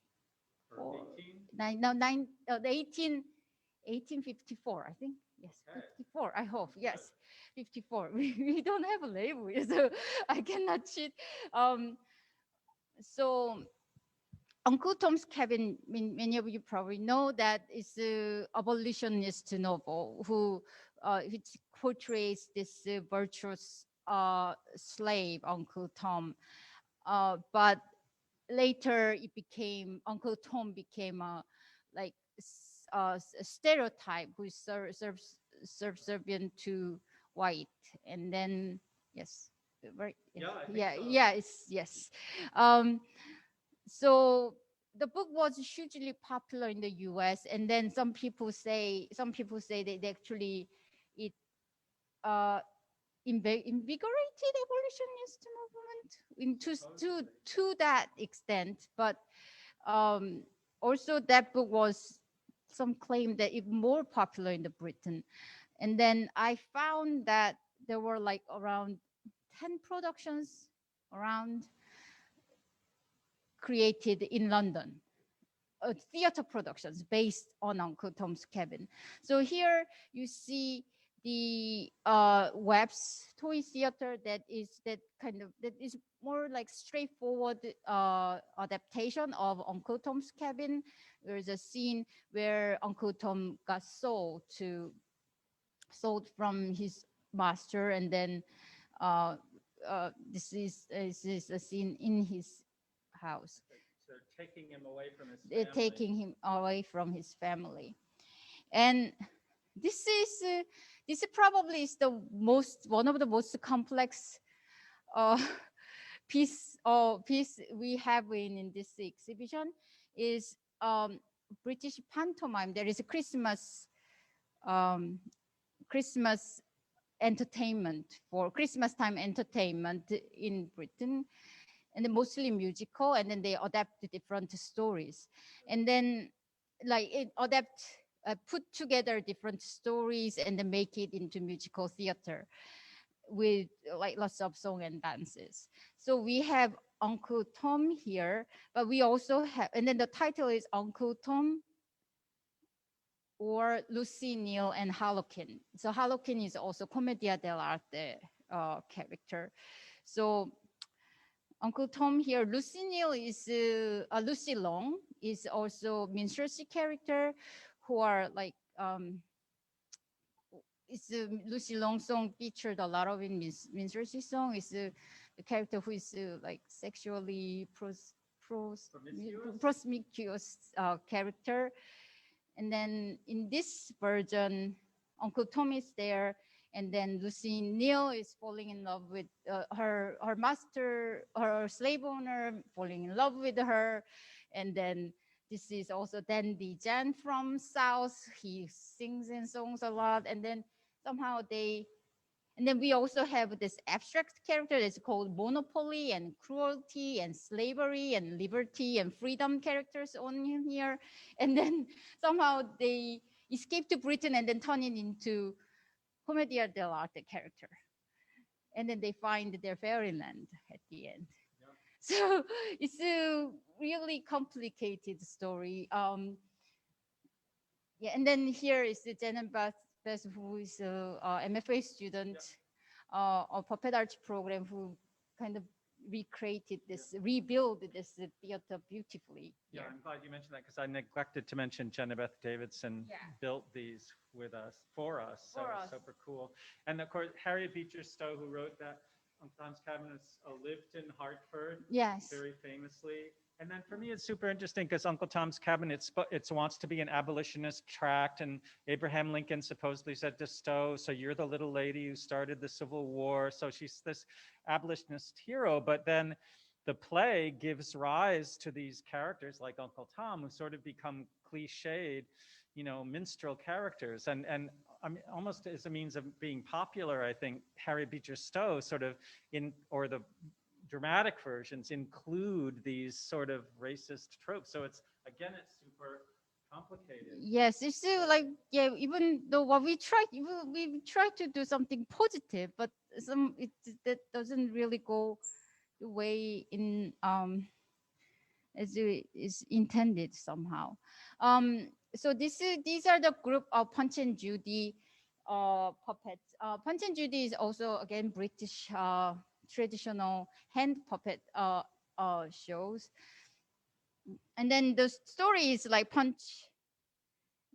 1854, I think. Yes, okay. 54, I hope. Yes, 54. We don't have a label, so I cannot cheat. So Uncle Tom's Cabin, many of you probably know that it's an abolitionist novel which portrays this virtuous slave, Uncle Tom. But later Uncle Tom became a stereotype who is subservient to white. And then, yes, right? Yes. So the book was hugely popular in the US, and then some people say that actually it invigorated abolitionist movement to that extent. But also that book was, some claim that it more popular in the Britain. And then I found that there were like around 10 productions created in London, theater productions based on Uncle Tom's Cabin. So here you see the Webb's toy theater that is more like straightforward adaptation of Uncle Tom's Cabin. There's a scene where Uncle Tom got sold to sold from his master, and then uh, this is a scene in his house. So taking him away from his They're family. taking him away from his family, and this is probably is the most one of the most complex uh, piece we have in this exhibition is British pantomime. There is a um, Christmas entertainment for Christmas time entertainment in Britain, and then mostly musical, and then they adapt to different stories, and then like it adapt put together different stories and then make it into musical theater with like lots of song and dances. So we have Uncle Tom here, but we also have, and then the title is Uncle Tom or Lucy, Neil, and Harlequin. So Harlequin is also Commedia dell'arte character. So Uncle Tom here, Lucy Neil is Lucy Long is also minstrelsy character who are like it's Lucy Long song featured a lot of in minstrelsy song. Is the character who is like sexually promiscuous character. And then in this version, Uncle Tom is there, and then Lucy Neal is falling in love with her master, her slave owner, falling in love with her, and then this is also Dandy Jan from South. He sings and songs a lot, and then somehow they. And then we also have this abstract character that's called monopoly and cruelty and slavery and liberty and freedom characters on here. And then somehow they escape to Britain and then turn it into Commedia dell'arte character. And then they find their fairyland at the end. Yeah. So it's a really complicated story. Yeah, and then here is the Jen and Beth, who is a MFA student. Yeah. A puppet arts program who kind of recreated this, rebuild this theater beautifully. Yeah, I'm glad you mentioned that because I neglected to mention Jennifer Davidson built these with us, for us. So super cool. And of course, Harriet Beecher Stowe, who wrote that on Tom's Cabinets, lived in Hartford. Yes. Very famously. And then for me, it's super interesting because Uncle Tom's Cabin, it wants to be an abolitionist tract, and Abraham Lincoln supposedly said to Stowe, so you're the little lady who started the Civil War. So she's this abolitionist hero, but then the play gives rise to these characters like Uncle Tom, who sort of become cliched, minstrel characters. And I mean, almost as a means of being popular, I think Harriet Beecher Stowe sort of or the dramatic versions include these sort of racist tropes. So it's super complicated. Yes, it's still like, yeah, even though what we try to do something positive, but that doesn't really go the way in as it is intended somehow. So these are the group of Punch and Judy puppets. Punch and Judy is also again British traditional hand puppet shows. And then the story is like Punch,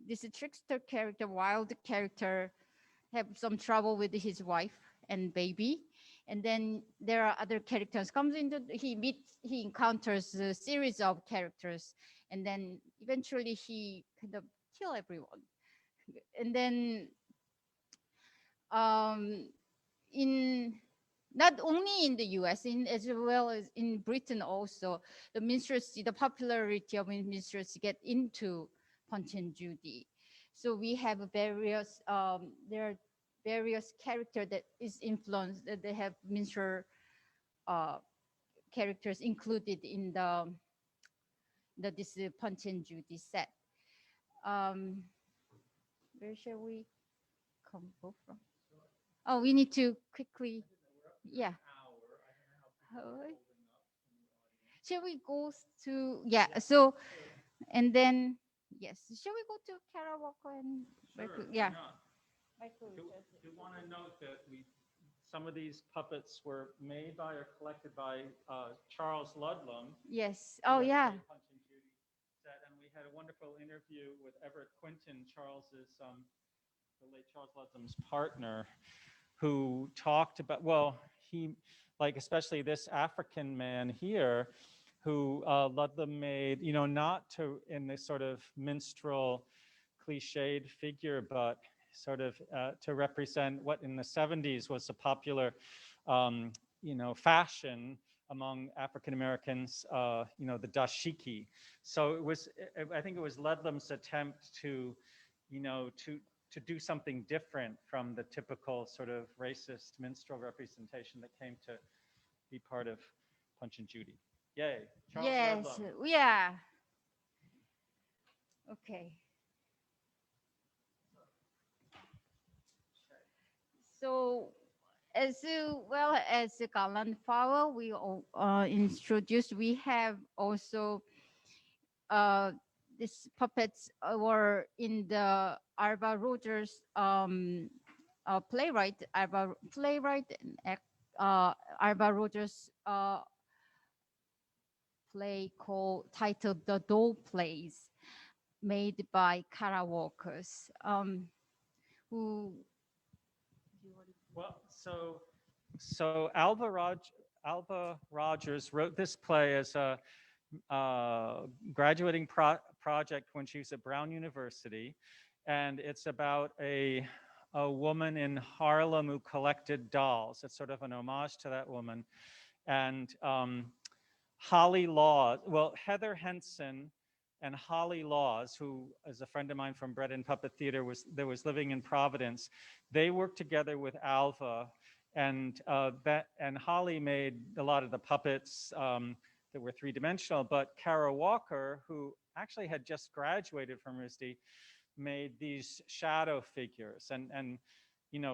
this trickster character, wild character, have some trouble with his wife and baby, and then there are other characters comes into, he encounters a series of characters, and then eventually he kind of kill everyone. And then in not only in the US, as well as in Britain also, the minstrelsy, the popularity of minstrelsy get into Punch and Judy. So we have various, there are various character that is influenced, that they have minstrel characters included in this Punch and Judy set. Where shall we go from? Oh, we need to quickly, yeah. Shall we go to, yeah, so, and then, yes, shall we go to karaoke and, sure, yeah. I do want to note that some of these puppets were made by or collected by Charles Ludlam. Yes, oh yeah. Punch and Judy set, and we had a wonderful interview with Everett Quinton, Charles's the late Charles Ludlam's partner, who talked about, well, he, like especially this African man here, who Ludlam made, not to in this sort of minstrel cliched figure, but sort of to represent what in the 70s was a popular, fashion among African Americans, the dashiki. So it was, I think it was Ludlam's attempt to, to do something different from the typical sort of racist minstrel representation that came to be part of Punch and Judy. Yay, Charles Yes, Ludlam. yeah. Okay. So as well as Garland Flower, we introduced, we have also these puppets were in the Arba Rogers playwright, and Arba Rogers play titled The Doll Plays, made by Kara Walkers, who. Well, so Alba Rogers wrote this play as a graduating project when she was at Brown University, and it's about a woman in Harlem who collected dolls. It's sort of an homage to that woman, and Holly Laws. Well, Heather Henson and Holly Laws, who is a friend of mine from Bread and Puppet Theater, was living in Providence. They worked together with Alva, and Holly made a lot of the puppets that were three-dimensional. But Kara Walker, who actually had just graduated from RISD, made these shadow figures. And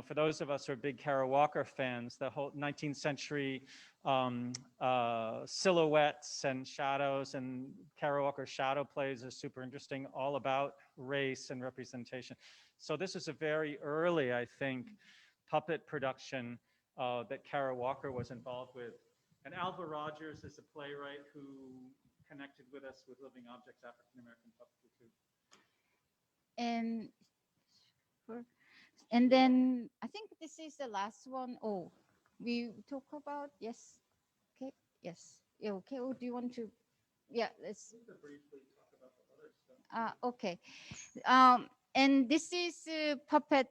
for those of us who are big Kara Walker fans, the whole 19th century silhouettes and shadows and Kara Walker's shadow plays are super interesting, all about race and representation. So this is a very early, I think, puppet production that Kara Walker was involved with. And Alva Rogers is a playwright who connected with us with Living Objects, African American Puppetry too. And then I think this is the last one. Oh, we talk about, yes. Okay, yes. Yeah, okay, oh, do you want to? Yeah, let's. Briefly talk about the other stuff. Okay. And this is a puppet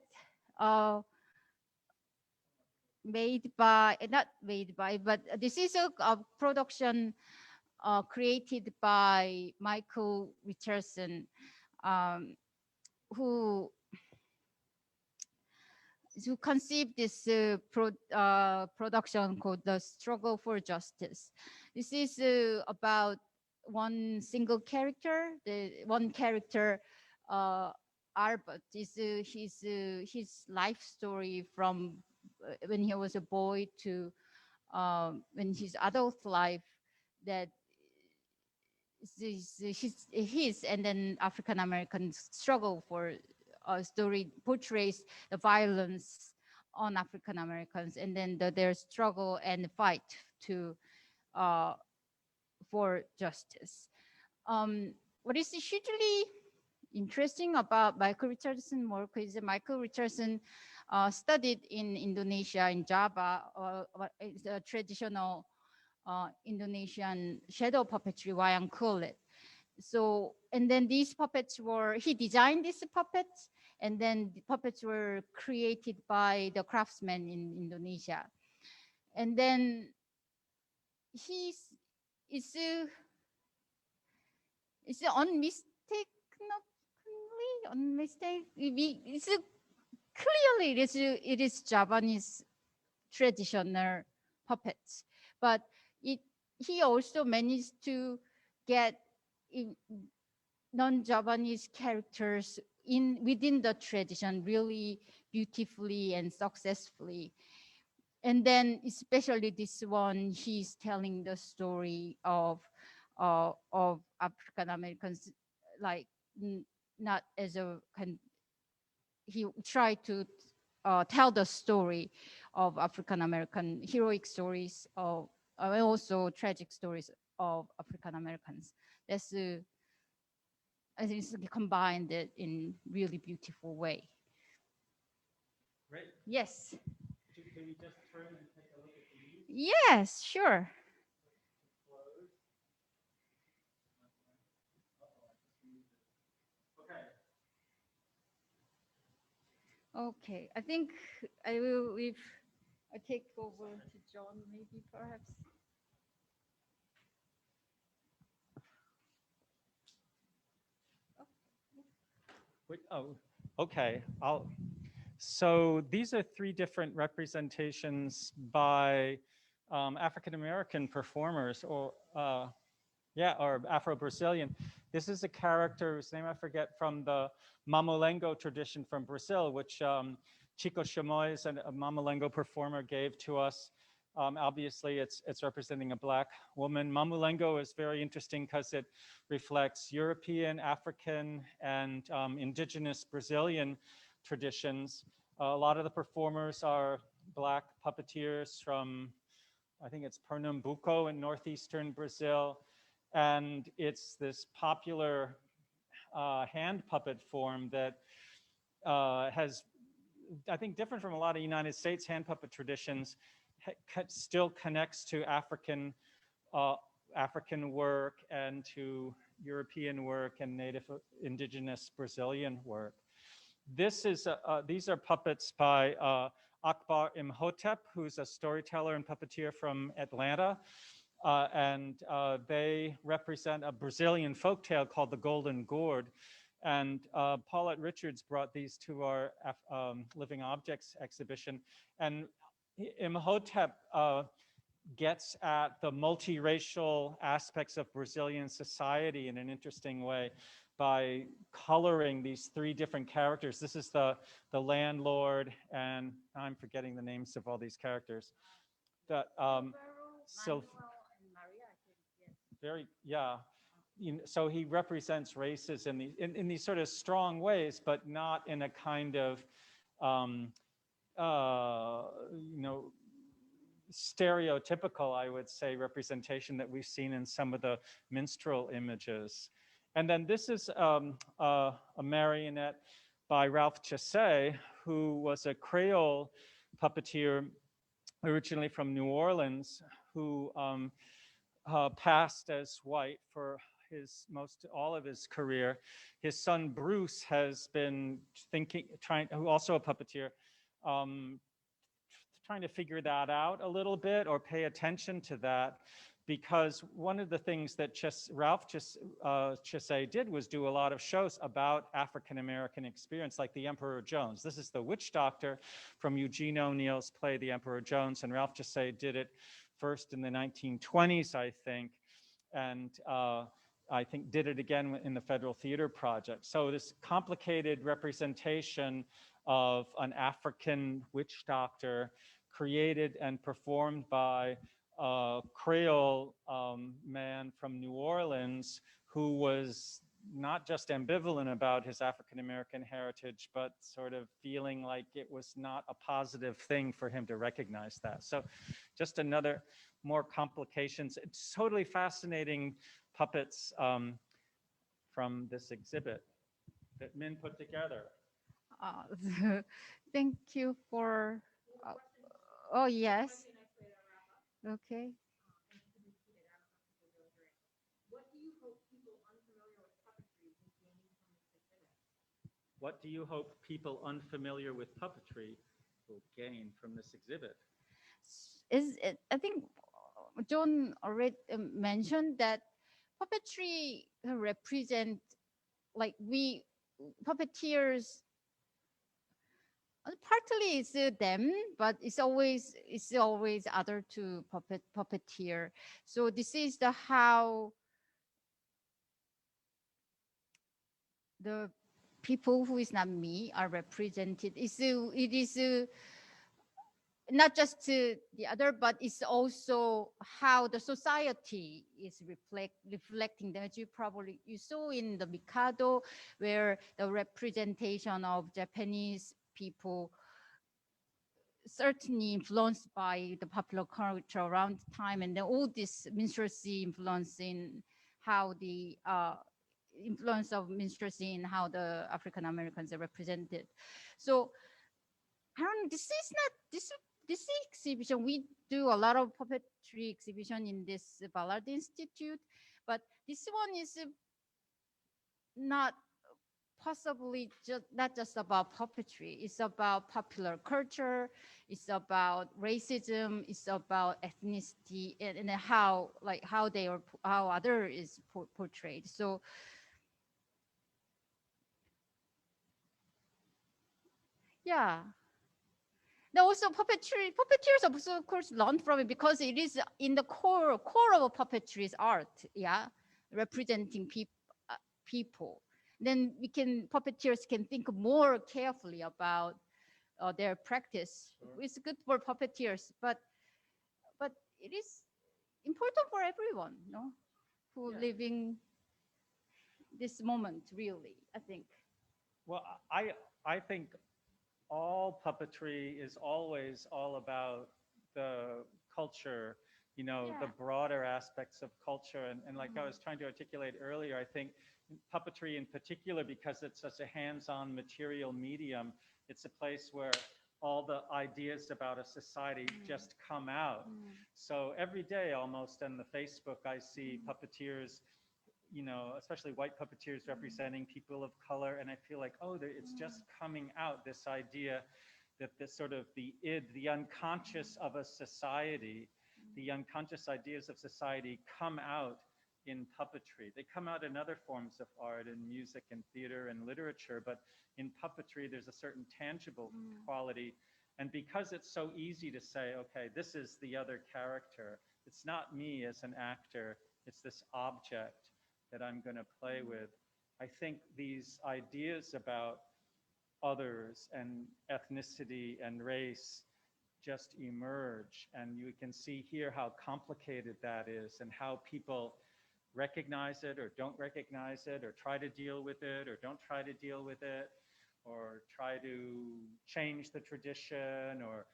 not made by, but this is a production created by Michael Richardson, who conceived this production called The Struggle for Justice. This is about one single character. The one character, Albert, is his life story from when he was a boy to when his adult life, that his and then African American struggle for story portrays the violence on African Americans, and then their struggle and fight to for justice. What is hugely interesting about Michael Richardson work is that Michael Richardson studied in Indonesia, in Java, it's a traditional Indonesian shadow puppetry, wayang kulit. So, and then these puppets he designed these puppets, and then the puppets were created by the craftsmen in Indonesia. And then it's clearly it is Japanese traditional puppets, but he also managed to get non-Japanese characters within the tradition really beautifully and successfully. And then especially this one, he's telling the story of African Americans, like not as a he tried to tell the story of African American heroic stories of also tragic stories of African Americans. That's I think it's combined it in really beautiful way. Great. Yes. Can we just turn and take a look at these? Yes, sure. Close. Okay. Okay. I think I will, if I take over to John, maybe perhaps. Wait, oh, okay. So these are three different representations by African American performers, or or Afro-Brazilian. This is a character whose name I forget, from the Mamulengo tradition from Brazil, which Chico Chamois, a Mamulengo performer, gave to us. Obviously, it's representing a Black woman. Mamulengo is very interesting because it reflects European, African, and indigenous Brazilian traditions. A lot of the performers are Black puppeteers from, I think it's Pernambuco in northeastern Brazil. And it's this popular hand puppet form that has, I think, different from a lot of United States hand puppet traditions, still connects to uh, African work and to European work and native indigenous Brazilian work. These are puppets by Akbar Imhotep, who's a storyteller and puppeteer from Atlanta. They represent a Brazilian folktale called the Golden Gourd. And Paulette Richards brought these to our Living Objects exhibition. And Imhotep gets at the multiracial aspects of Brazilian society in an interesting way by coloring these three different characters. This is the landlord, and I'm forgetting the names of all these characters. That so very, yeah. So he represents races in these sort of strong ways, but not in a kind of um, you know, stereotypical, I would say, representation that we've seen in some of the minstrel images. And then this is a marionette by Ralph Chassé, who was a Creole puppeteer originally from New Orleans, who passed as white for all of his career. His son Bruce has been who also a puppeteer, um, trying to figure that out a little bit or pay attention to that, because one of the things that Ralph Chassé did was do a lot of shows about African American experience, like The Emperor Jones. This is the witch doctor from Eugene O'Neill's play The Emperor Jones, and Ralph Chassé did it first in the 1920s, I think, and I think did it again in the Federal Theater Project. So this complicated representation of an African witch doctor created and performed by a Creole man from New Orleans who was not just ambivalent about his African American heritage, but sort of feeling like it was not a positive thing for him to recognize that. So just another more complications. It's totally fascinating puppets from this exhibit that Min put together. Thank you for. Uh, oh yes. Okay. What do you hope people unfamiliar with puppetry will gain from this exhibit? Is it, I think John already mentioned that puppetry represent, like, we puppeteers, partly it's them, but it's always other to puppeteer. So this is the how the people who is not me are represented. It is not just to the other, but it's also how the society is reflecting them. As you saw in the Mikado, where the representation of Japanese people certainly influenced by the popular culture around the time, and then all this minstrelsy influence in how the influence of minstrelsy in how the African Americans are represented. So I don't know, this is not this exhibition. We do a lot of puppetry exhibition in this Ballard Institute, but this one is not possibly just not just about puppetry. It's about popular culture. It's about racism. It's about ethnicity and how like how they are how other is portrayed. So yeah. Now also puppeteers also of course learn from it because it is in the core of puppetry's art, yeah, representing people. Then puppeteers can think more carefully about their practice. Sure. It's good for puppeteers, but it is important for everyone, no, who Yeah. living this moment really, I think. Well, I think all puppetry is always all about the culture, the Yeah. broader aspects of culture. And like I was trying to articulate earlier, I think puppetry in particular, because it's such a hands-on material medium, it's a place where all the ideas about a society just come out. So every day almost on the Facebook, I see puppeteers, especially white puppeteers representing people of color. And I feel like, oh, it's just coming out, this idea that this sort of the id, the unconscious of a society, the unconscious ideas of society come out in puppetry. They come out in other forms of art, in music and theater and literature, but in puppetry, there's a certain tangible quality. And because it's so easy to say, okay, this is the other character, it's not me as an actor, it's this object that I'm going to play with. I think these ideas about others and ethnicity and race just emerge. And you can see here how complicated that is and how people recognize it or don't recognize it or try to deal with it or don't try to deal with it or try to change the tradition or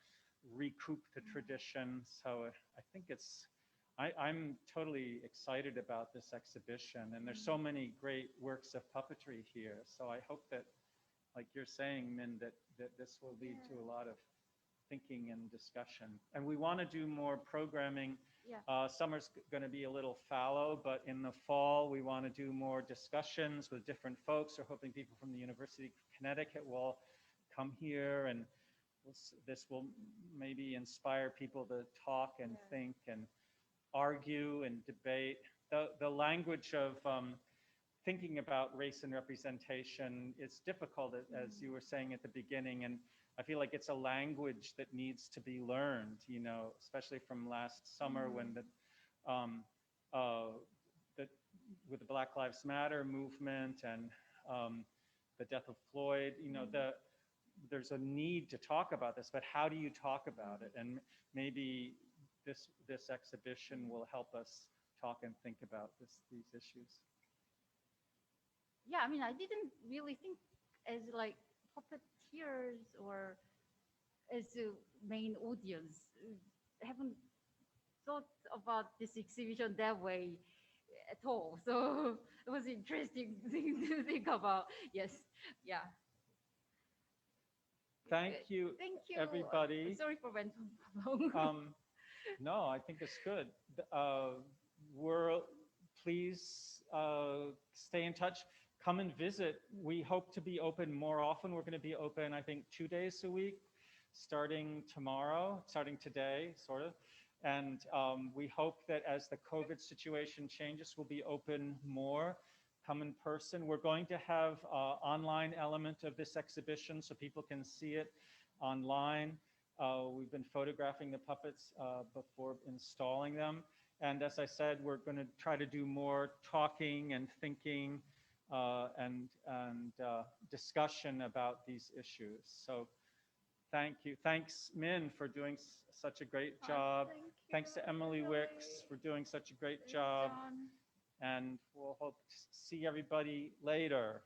recoup the tradition. So I think I'm totally excited about this exhibition, and there's so many great works of puppetry here. So I hope that, like you're saying, Min, that this will lead to a lot of thinking and discussion. And we want to do more programming. Summer's going to be a little fallow, but in the fall, we want to do more discussions with different folks. We're hoping people from the University of Connecticut will come here, and this will maybe inspire people to talk and think and argue and debate. The language of thinking about race and representation is difficult, as you were saying at the beginning, and I feel like it's a language that needs to be learned, especially from last summer when um, the with the Black Lives Matter movement and the death of Floyd, there's a need to talk about this, but how do you talk about it? And maybe this exhibition will help us talk and think about these issues. Yeah, I mean, I didn't really think as like puppeteers or as a main audience. I haven't thought about this exhibition that way at all. So it was interesting thing to think about. Yes, yeah. Thank you, Thank you, everybody. Sorry for went long. No, I think it's good. We're please stay in touch. Come and visit. We hope to be open more often. We're going to be open, I think, 2 days a week, starting today, sort of. And we hope that as the COVID situation changes, we'll be open more. Come in person. We're going to have an online element of this exhibition so people can see it online. We've been photographing the puppets before installing them. And as I said, we're going to try to do more talking and thinking and discussion about these issues. So thank you. Thanks, Min, for doing such a great job. Thanks to Emily Wicks for doing such a great job. And we'll hope to see everybody later.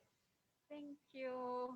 Thank you.